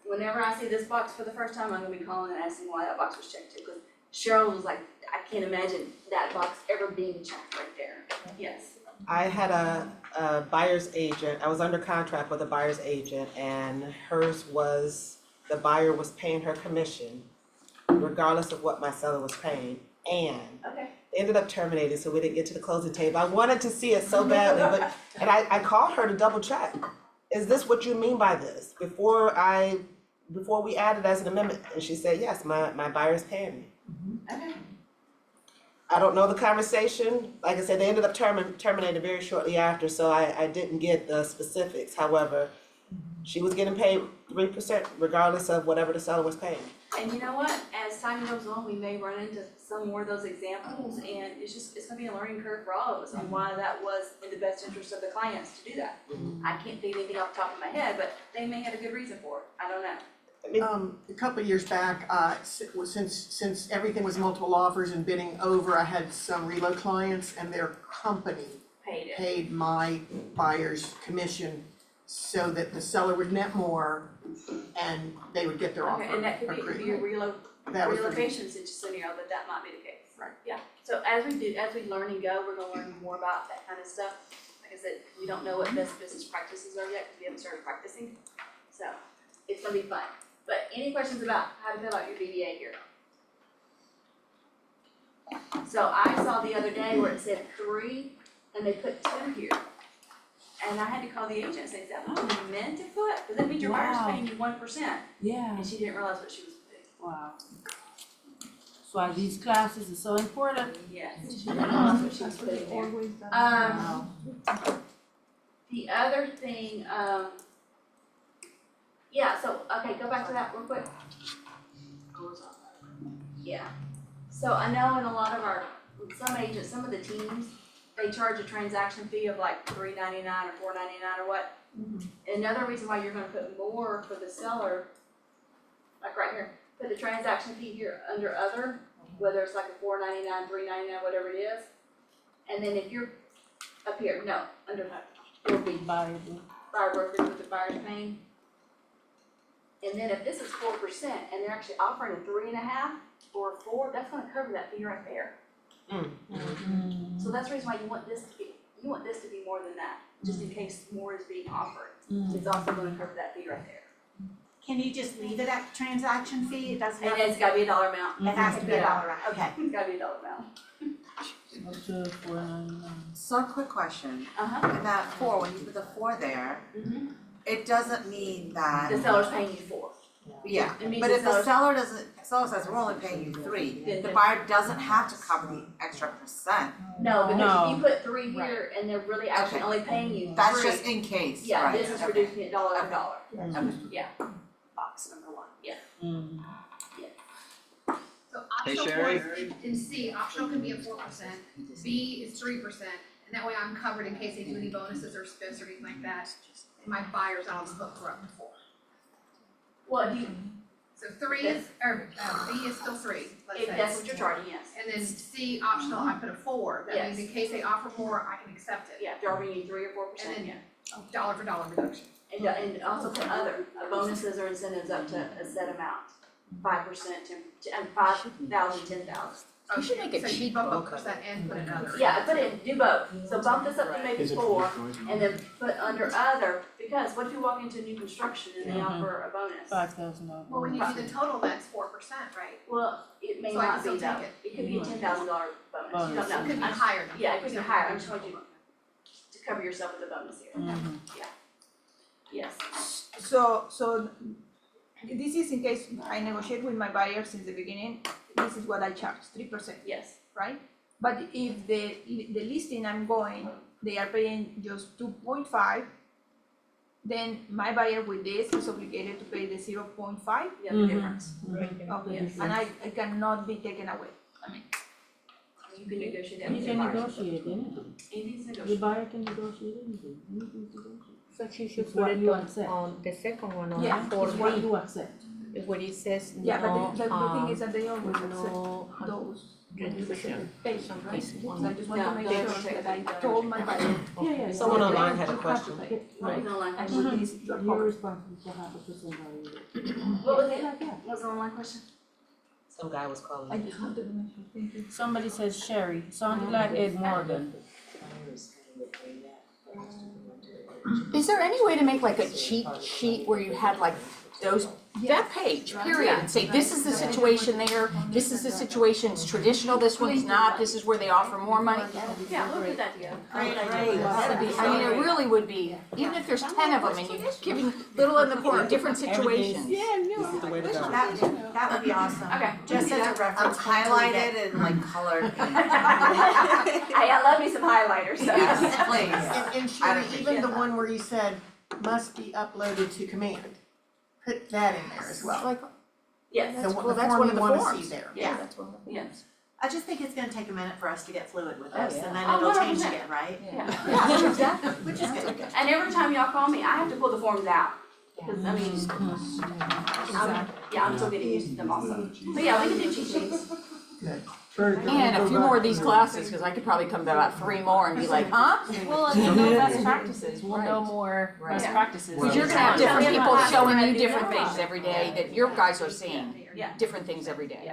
Whenever I see this box for the first time, I'm gonna be calling and asking why that box was checked too, because Cheryl was like, I can't imagine that box ever being checked right there. Yes. I had a buyer's agent, I was under contract with a buyer's agent, and hers was, the buyer was paying her commission regardless of what my seller was paying, and Okay. they ended up terminating, so we didn't get to the closing table. I wanted to see it so badly, but, and I called her to double check. Is this what you mean by this? Before we added as an amendment, and she said, yes, my buyer's paying me. Okay. I don't know the conversation. Like I said, they ended up terminating very shortly after, so I didn't get the specifics. However, she was getting paid 3% regardless of whatever the seller was paying. And you know what? As time goes on, we may run into some more of those examples, and it's gonna be a learning curve for all of us on why that was in the best interest of the clients to do that. I can't think of anything off the top of my head, but they may have a good reason for it. I don't know. A couple of years back, since everything was multiple offers and bidding over, I had some reload clients, and their company paid my buyer's commission so that the seller would net more and they would get their offer Okay, and that could be agreed. your That was the- relocation scenario, that might be the case. Right. Yeah, so as we learn and go, we're gonna learn more about that kind of stuff. Like I said, we don't know what best business practices are yet, because we haven't started practicing. So, it's gonna be fun. But any questions about how to fill out your BDA here? So I saw the other day where it said 3 and they put 2 here. And I had to call the agent and say, is that what you meant to put? Because that means your buyer's Wow. paying you 1%. Yeah. And she didn't realize what she was putting. Wow. That's why these classes are so important. Yes, she didn't realize what she was putting there. The other thing, yeah, so, okay, go back to that real quick. Yeah, so I know in a lot of our, some agents, some of the teams, they charge a transaction fee of like $3.99 or $4.99 or what. Another reason why you're gonna put more for the seller, like right here, put the transaction fee here under other, whether it's like a $4.99, $3.99, whatever it is. And then if you're up here, no, under that, it'll be buyer brokerage with the buyer's paying. And then if this is 4% and they're actually offering a 3.5 or a 4, that's gonna cover that fee right there. So that's the reason why you want this to be more than that, just in case more is being offered. It's also gonna cover that fee right there. Can you just leave it at transaction fee? It doesn't have And to. it's gotta be a dollar amount. It has to be a dollar amount, okay. It's gotta be a dollar amount. Up to 499. So quick question, Uh-huh. and that 4, when you put the 4 there, it doesn't mean that. The seller's paying you 4. Yeah, It means but the if the seller's- seller says we're only paying you 3, Then the the- buyer doesn't have to cover the extra percent. No, because No. if you put 3 here and they're really actually Okay. only paying you 3. That's just in case, Yeah, right, this is okay. reducing it dollar to dollar. Okay. Yeah. Box number 1, yeah. So Hey, optional Sherry. one in C, optional can be at 4%, B is 3%, and that way I'm covered in case they do any bonuses or spiffs or anything like that. And my buyer's on the hook for up to 4. Well, if you, So 3 is, or B is still 3, let's say. if that's what you're charging, yes. And then C, optional, I put a 4, that means Yes. in case they offer more, I can accept it. Yeah, if they're offering you 3 or 4%, And yeah. then dollar for dollar reduction. And also put other, bonuses or incentives up to a set amount, 5%, 10, and 5,000, 10,000. Oh, You should make it so you cheap. bump up percent and put another. Yeah, put it, do both, so bump this up to maybe Is it 4, for choice? and then put under other, because what if you walk into new construction and they Mhm. offer a bonus? $5,000. Well, when you do the total, that's 4%, right? Well, it may So I can not be still that, take it could be a $10,000 bonus, you don't know. It could be higher than Yeah, it could be 4%. higher, I just want you to cover yourself with a bonus here. Yeah. Yes. So this is in case I negotiate with my buyer since the beginning, this is what I charge, 3%, Yes. right? But if the listing I'm going, they are paying just 2.5, then my buyer with this is obligated to pay the 0.5. Yeah, the difference. Okay, Yes. and I cannot be taken away. I mean, You can negotiate that You with can your buyer. negotiate anything. Anything's The negotiable. buyer can negotiate anything, anything's negotiable. So she should It's put what it you on, accept. on the second one, on Yeah, four it's what B, you accept. where it says no, Yeah, but the thing is um, that they always accept no those reduction. patients, right? So I just want No, to make those sure are that I told my buyer. Yeah. Someone yeah. online had a You have question. to pay. Right. And with this, you're You're covered. responsible for 0.5% value. What was it? Like that. What was the online question? Some guy was calling. I just wanted to mention, thank you. Somebody says Sherry, sounded like Ed Morgan. Is there any way to make like a cheat sheet where you had like those, that page, period, and say, this is the situation there, this is the situation, it's traditional, this one's not, this is where they offer more money? Yeah, we'll put that together. That'd be, I mean, it really would be, even if there's 10 of them and you're giving little in the corner, different situations. This is the way to go. That would be awesome. Okay. Just as a reference. Highlighted and like colored. I love me some highlighters, so. Yes, please. And Sherry, even the one where you said must be uploaded to command, put that in there as well. Like, Yes. The well, the that's form one you of the wanna forms. see there. Yeah, that's one of the, yes. I just think it's gonna take a minute for us to get fluid with this, yeah. and then Oh, it'll change 100%. again, right? Yeah, exactly. Which is good. And every time y'all call me, I have to pull the forms out, cause I mean, I'm still getting used to them also. But yeah, we can do cheat sheets. Good. Barry, can we And a go few back more of to these the- classes, cause I could probably come to about 3 more and be like, huh? Well, and we'll know best practices, we'll know more best Right. practices. Cause you're gonna have different Yeah. people showing you Yeah. different things every day that your guys are seeing, Yeah. different things every day.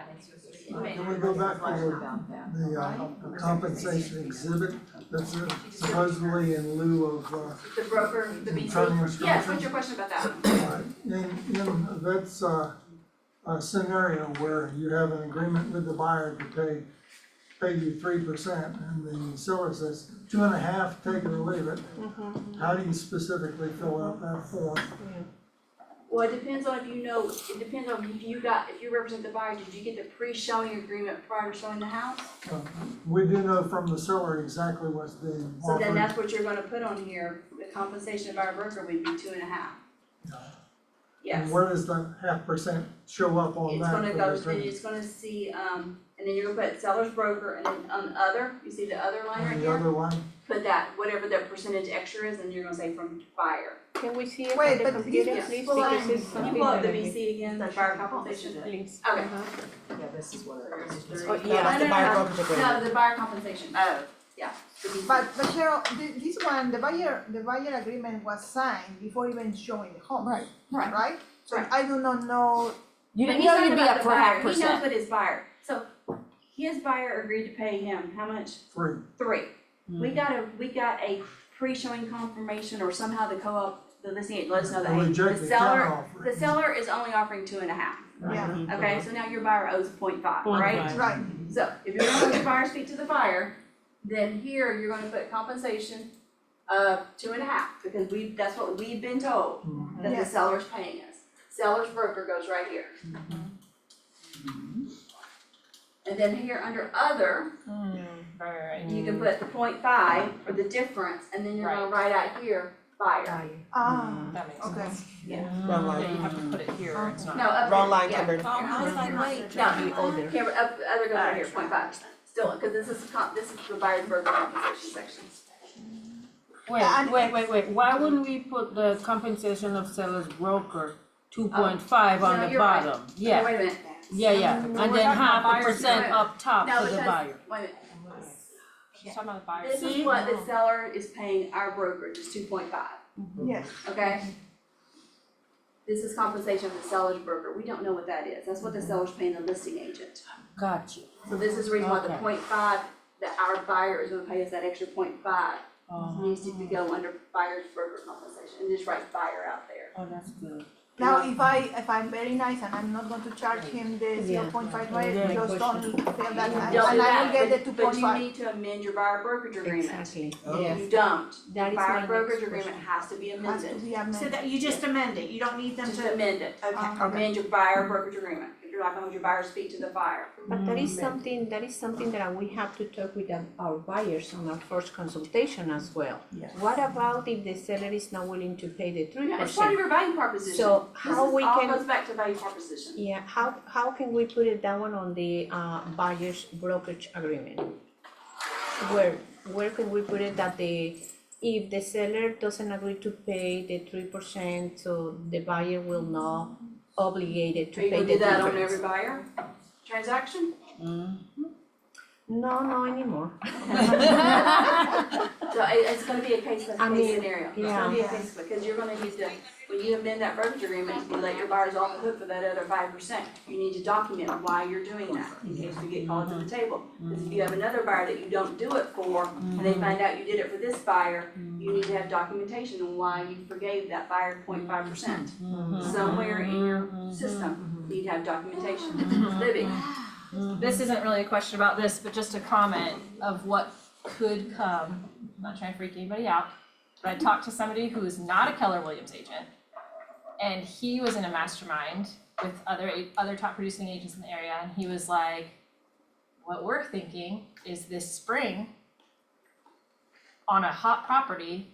Can we go back to the compensation exhibit that's supposedly in lieu of, The broker, the Attorney BC? instructions? Yes, what's your question about that? in that's a scenario where you have an agreement with the buyer to pay you 3%, and the seller says 2.5, take it or leave it. How do you specifically fill out that form? Well, it depends on if you know, it depends on if you represent the buyer, did you get the pre-showing agreement prior to showing the house? We do know from the seller exactly what's being So then offered. that's what you're gonna put on here, the compensation of our broker would be 2.5. Yes. And where does the 0.5% show up on It's that? gonna for go, the and agreement? it's gonna see, and then you're gonna put seller's broker, and then on other, you see the other line right On the here? other line? Put that, whatever the percentage extra is, and you're gonna say from buyer. Can we see it Wait, on the but computer, this- please, well, because it's Can something you pull up that the I BC again, the buyer compensation? Please. Okay. Yeah, this is what it is. Oh, No, yeah, that's the no, buyer no, brokerage agreement. no, the buyer compensation. Oh. Yeah, the BC. But Cheryl, this one, the buyer agreement was signed before even showing the home. Right, Right? So Right. I do not know, You But didn't he's know talking you'd be about up the for buyer. He 0.5%. knows what his buyer, so his buyer agreed to pay him, how much? 3. 3. We got a pre-showing confirmation or somehow the co-op, the listing agent let us know that, They hey, rejected the the counter seller, offer. the seller is only offering 2.5. yeah, Okay, so now your buyer owes 0.5, right? right. So if you're gonna let your buyer speak to the buyer, then here you're gonna put compensation of 2.5, because that's what we've been told, that the Yes. seller's paying us. Seller's broker goes right here. And then here under other, Right. you can put the 0.5 or the difference, and then you're gonna write out here, buyer. That makes Okay. sense. Yeah. Wrong Yeah, line. you have to put it here, or it's not. No, up Wrong here, line, yeah. Kimberly. No, Cameron, other goes right here, 0.5, still, because this is the buyer's broker compensation section. Wait, why wouldn't we put the compensation of seller's broker 2.5 on No, the you're right. bottom? No, Yeah, wait a minute. yeah, and then half a percent agreement. up top No, for the because, buyer. wait a minute, She's talking about the buyer. this is what the seller is paying our brokerage, is 2.5, Yes. okay? This is compensation of the seller's broker, we don't know what that is, that's what the seller's paying the listing agent. Got you. So this is the reason why the Okay. 0.5, that our buyer is gonna pay us that extra 0.5, needs to go under buyer's broker compensation, and just write buyer out there. Oh, that's good. Now, if I'm very nice and I'm not going to charge him the 0.5, Yeah. just don't feel that nice, Don't and do I will get that, the but you 2.5. need to amend your buyer brokerage agreement. Exactly, If you don't, That is my buyer next brokerage question. agreement has to be Has to amended. be So amended. that you just amend it, you don't need them Just to, amend it, okay. amend your buyer brokerage agreement, if you're not gonna have your buyer speak to the buyer. But that is something that we have to talk with our buyers on our first consultation as well. Yes. What about if the seller is not willing to pay the 3%? Yeah, it's part of your value proposition. So how we This is all can- goes back to value proposition. Yeah, how can we put it that one on the buyer's brokerage agreement? Where can we put it that if the seller doesn't agree to pay the 3%, so the buyer will not obligated to Are you pay gonna the do that on difference? every buyer transaction? No, no anymore. So it's gonna be a case by I case mean, scenario, it's yeah. gonna be a case, because you're gonna need to, when you amend that brokerage agreement, you let your buyers off the hook for that other 5%. You need to document why you're doing that, in case you get called to the table. Because if you have another buyer that you don't do it for, and they find out you did it for this buyer, you need to have documentation on why you forgave that buyer 0.5%. Somewhere in your system, you need to have documentation. Libby? This isn't really a question about this, but just a comment of what could come. I'm not trying to freak anybody out, but I talked to somebody who is not a Keller Williams agent, and he was in a mastermind with other top producing agents in the area, and he was like, what we're thinking is this spring, on a hot property,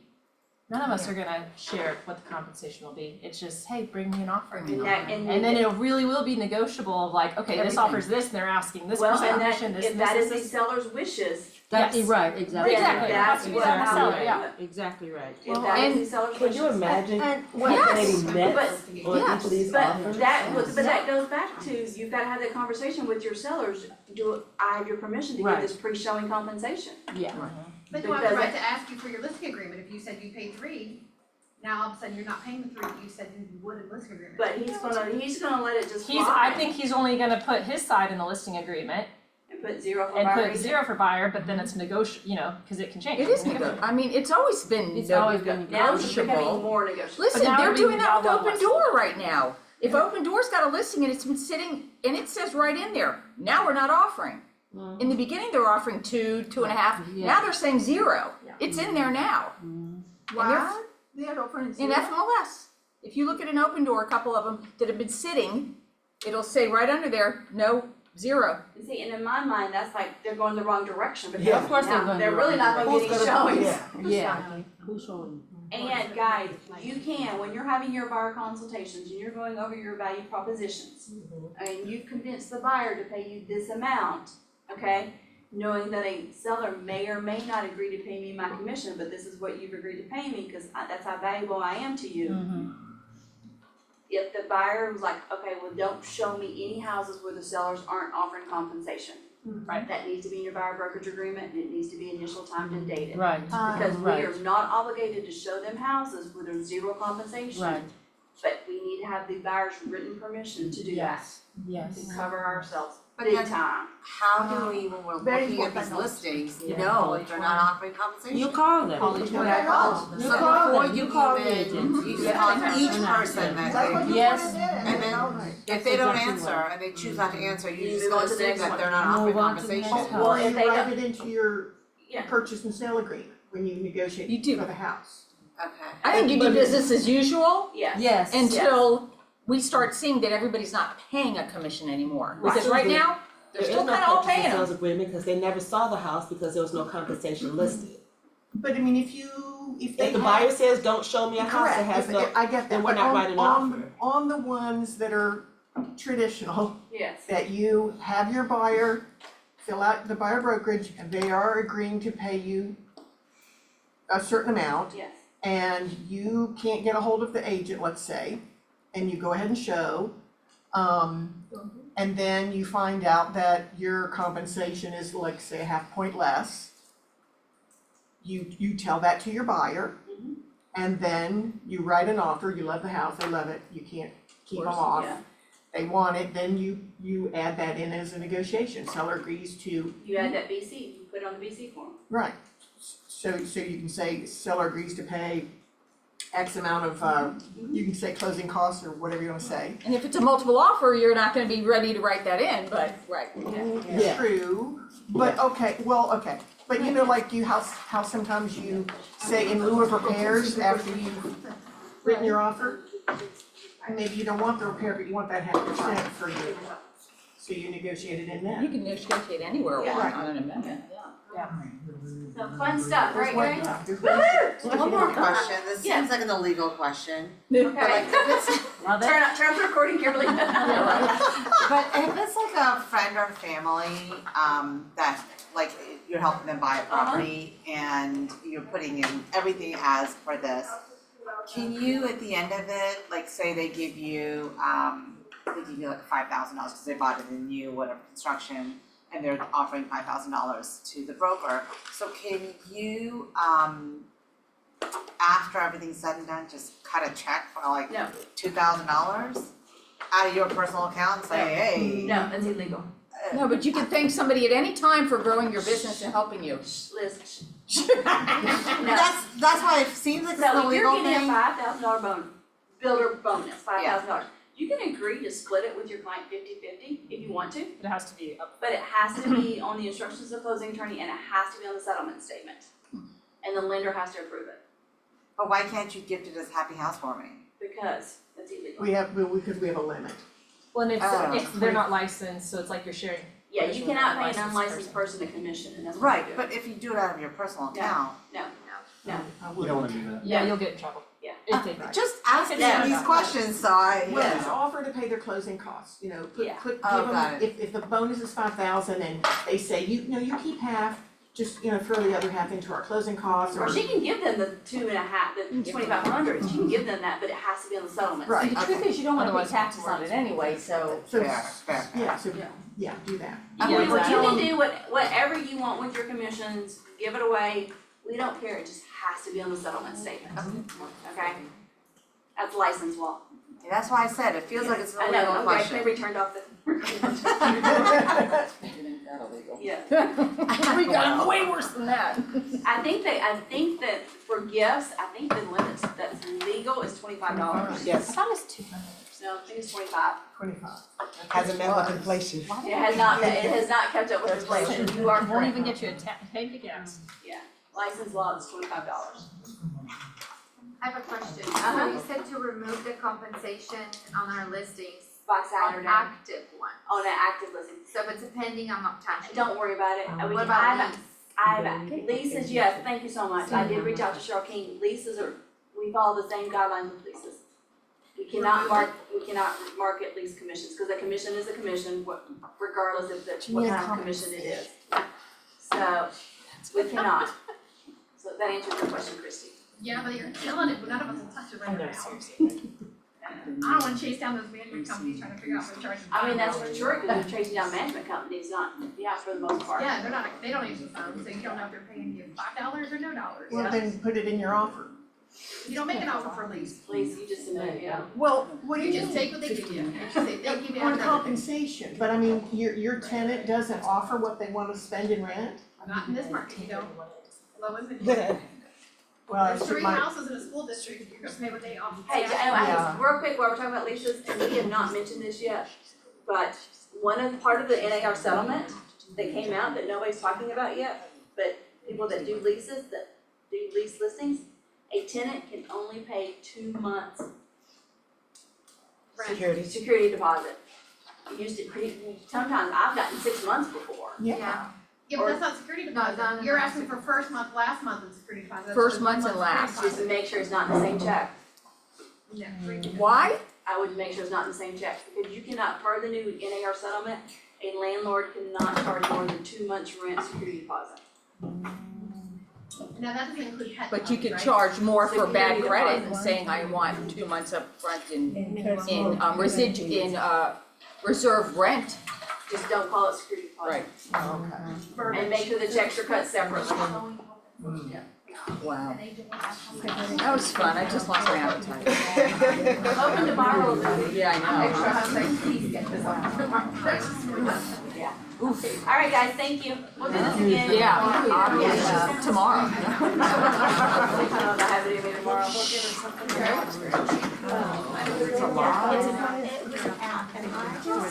None of us are gonna share what the compensation will be, it's just, hey, bring me an offer. And that, And then it really will be negotiable of like, okay, this Everything. offers this, and they're asking this well, percent and that, commission, this, if this, that is this, the this. seller's wishes, That's Yes. right, exactly. Exactly, it has that's to be what done by how seller, we yeah. do it. Exactly right. If that is the seller's wishes. Can you imagine And, calculating nets on Yes. each of these But offers? but that goes back to, you've gotta have that conversation with your sellers, I have your permission to give Right. this pre-showing compensation. Yeah. But do I have Because the right it- to ask you for your listing agreement, if you said you paid 3, now all of a sudden you're not paying the 3 you said you would in listing agreement. But he's gonna let it just He's, fly I think he's only gonna put his side in the listing agreement and put 0 for and buyer put agent. 0 for buyer, but then it's you know, cause it can change. It is I mean, it's always been It's always been Now it's becoming negotiable. more negotiable. Listen, now they're we doing that with Wild Wild Open West. Door right now. If Open Door's got a listing and it's been sitting, and it says right in there, now we're not offering. In the beginning, they were offering 2, 2.5, now they're saying 0. It's in there now. Why? They are offering In zero? FMLS. If you look at an Open Door, a couple of them that have been sitting, it'll say right under there, no, 0. You see, and in my mind, that's like, they're going the wrong direction, because Yeah, of course they're now going they're the really wrong not gonna get any showings. Yeah. Who's showing? And guys, you can, when you're having your buyer consultations and you're going over your value propositions, and you've convinced the buyer to pay you this amount, okay? Knowing that a seller may or may not agree to pay me my commission, but this is what you've agreed to pay me, cause that's how valuable I am to you. If the buyer was like, okay, well, don't show me any houses where the sellers aren't offering compensation. Right. That needs to be in your buyer brokerage agreement, and it needs to be initial timed and dated. Right. Because we Right. are not obligated to show them houses where there's 0 compensation. Right. But we need to have the buyer's written permission to do that, Yes. to cover ourselves But big then- time. How do we, when we're Very looking at these important. listings, Yeah. know if they're not offering compensation? You call them. Call each What I called. You So call before them. you You call the even, agents. you Yeah. call each Yeah. person that That's what they, you Yes. put it in, and then right. if they don't exactly answer right. and they choose not to answer, You you just move on gonna to the assume next that one. they're not Move offering on to the compensation. next Well, Or if you they write don't- it into your Yeah. purchase and sale agreement when you negotiate You do. for the house. Okay. I think you do business as usual Yes. Yes. until we start seeing that everybody's not paying a commission anymore. Because right now, they're still kinda all paying them. sales agreement because they never saw the house because there was no compensation listed. But I mean, if they If the have- buyer says, don't show me a house that Correct, has if- no, I get that, then we're but not on, writing an offer. on the ones that are traditional, Yes. that you have your buyer fill out the buyer brokerage and they are agreeing to pay you a certain amount, Yes. and you can't get a hold of the agent, let's say, and you go ahead and show, and then you find out that your compensation is like, say, a half point less. You tell that to your buyer, and then you write an offer, you love the house, they love it, you can't keep them off. Yeah. They want it, then you add that in as a negotiation, seller agrees to, You add that BC, you put it on the BC form. right. So you can say seller agrees to pay X amount of, you can say closing costs or whatever you wanna say. And if it's a multiple offer, you're not gonna be ready to write that in, but, right. Yeah. True, but okay, but you know, like how sometimes you say in lieu of repairs after you've written your offer? Maybe you don't want the repair, but you want that 0.5% for you, so you negotiate it in You there. can negotiate anywhere Yeah. on an amendment, yeah. So fun stuff, right, Gary? One more question, this Yeah. seems like an illegal question, Okay. but like if it's, Turn up the recording, Kimberly. but if it's like a friend or family, that, like, you're helping them buy a property and you're putting in everything as for this, can you, at the end of it, like, say they give you like $5,000 because they bought it in new, whatever, construction, and they're offering $5,000 to the broker, so can you, after everything's said and done, just cut a check for like No. $2,000 out of your personal account and say, hey? No, that's illegal. No, but you can thank somebody at any time for growing your business and helping you. Liz. That's why it seems like it's an So if you're illegal getting a thing. $5,000 builder bonus, $5,000. You can agree to split it with your client 50-50 if you want to, It has to be up. but it has to be on the instructions of closing attorney and it has to be on the settlement statement. And the lender has to approve it, But why can't you gift it as happy housewarming? because it's illegal. Because we have a limit. Well, and Oh. if they're not licensed, so it's like you're sharing. Yeah, you cannot pay an Licensed unlicensed person a commission, and that's what Right, we do. but if you do it out of your personal account, No, I You would. don't wanna do that. Yeah, you'll get in trouble. Yeah. If they. Just ask Yeah. them these questions, so I, Well, yeah. just offer to pay their closing costs, you know, Yeah. give Oh, them, got it. if the bonus is 5,000 and they say, you keep half, just, throw the other half into our closing costs or. Or she can give them the 2.5, the 2,500, she can give them that, but it has to be on the settlement. Right. See, the truth is, you don't wanna pay Otherwise, taxes on it anyway, so. So, Fair. yeah, so, yeah, do that. You Yeah, can, you exactly. can do whatever you want with your commissions, give it away, we don't care, it just has to be on the settlement statement, okay? That's license law. Yeah, that's why I said, it feels like it's an I know, illegal I'm question. actually turned off the. Yeah. We got way worse than that. I think that for gifts, I think the limits that's legal is $25. Yes, How does 200? No, I think it's 25. 25. hasn't met with inflation. It has not kept up with inflation, you are Won't correct. even get you a tank of gas. Yeah, license law is $25. I have a question. Uh-huh. So you said to remove the compensation on our listings By on Saturday, active ones. on an active listing. So if it's a pending, I'm not touching it. Don't worry about it. What about lease? Leases, yes, thank you so much. I did reach out to Cheryl King. Leases we follow the same guidelines with leases. We cannot market lease commissions, because a commission is a commission, regardless of what kind of commission it is. So, we cannot. So that answers your question, Christie. Yeah, but you're killing it, but none of us will touch it right now. I don't wanna chase down those management companies trying to figure out what they're charging. I mean, that's for sure, because you're chasing down management companies, not, for the most part. Yeah, they don't answer the phone, so you don't know if they're paying you $5 or no dollars. Well, then put it in your offer. You don't make an offer for a lease. Please, you just submit, yeah. Well, what do You you just take what they give you. You just say, thank you, on ma'am. compensation, but I mean, your tenant doesn't offer what they wanna spend in rent? Not in this market, you don't. Low and mid. Well, There's it's 3 my, houses in a school district, you're gonna pay what they offer. Hey, Yeah. real quick, while we're talking about leases, and we have not mentioned this yet, but part of the NAR settlement that came out that nobody's talking about yet, but people that do leases, that do lease listings, a tenant can only pay 2 months security deposit. It used to, sometimes I've gotten 6 months before. yeah. Yeah, but that's not security deposit. no, You're no. asking for first month, last month in security deposit. That's First just month's and 1 month last. security Just to make sure it's not in the same check. deposit. Why? I would make sure it's not in the same check, because you cannot, per the new NAR settlement, a landlord cannot charge more than 2 months rent security deposit. Now, that doesn't include pet But you deposits, could right? charge more for bad Security credit, deposit. saying I want 2 months up front in reserve rent. Just don't call it security deposit. Right. And make sure the checks are cut separately. Wow. That was fun, I just lost my appetite. Open to borrow a little. Yeah, I know. Extra hot, please get this on. Yeah. Alright guys, thank you. We'll do this again. Yeah, tomorrow. I don't know, I have it even tomorrow. It's a lot. It was an app, and I just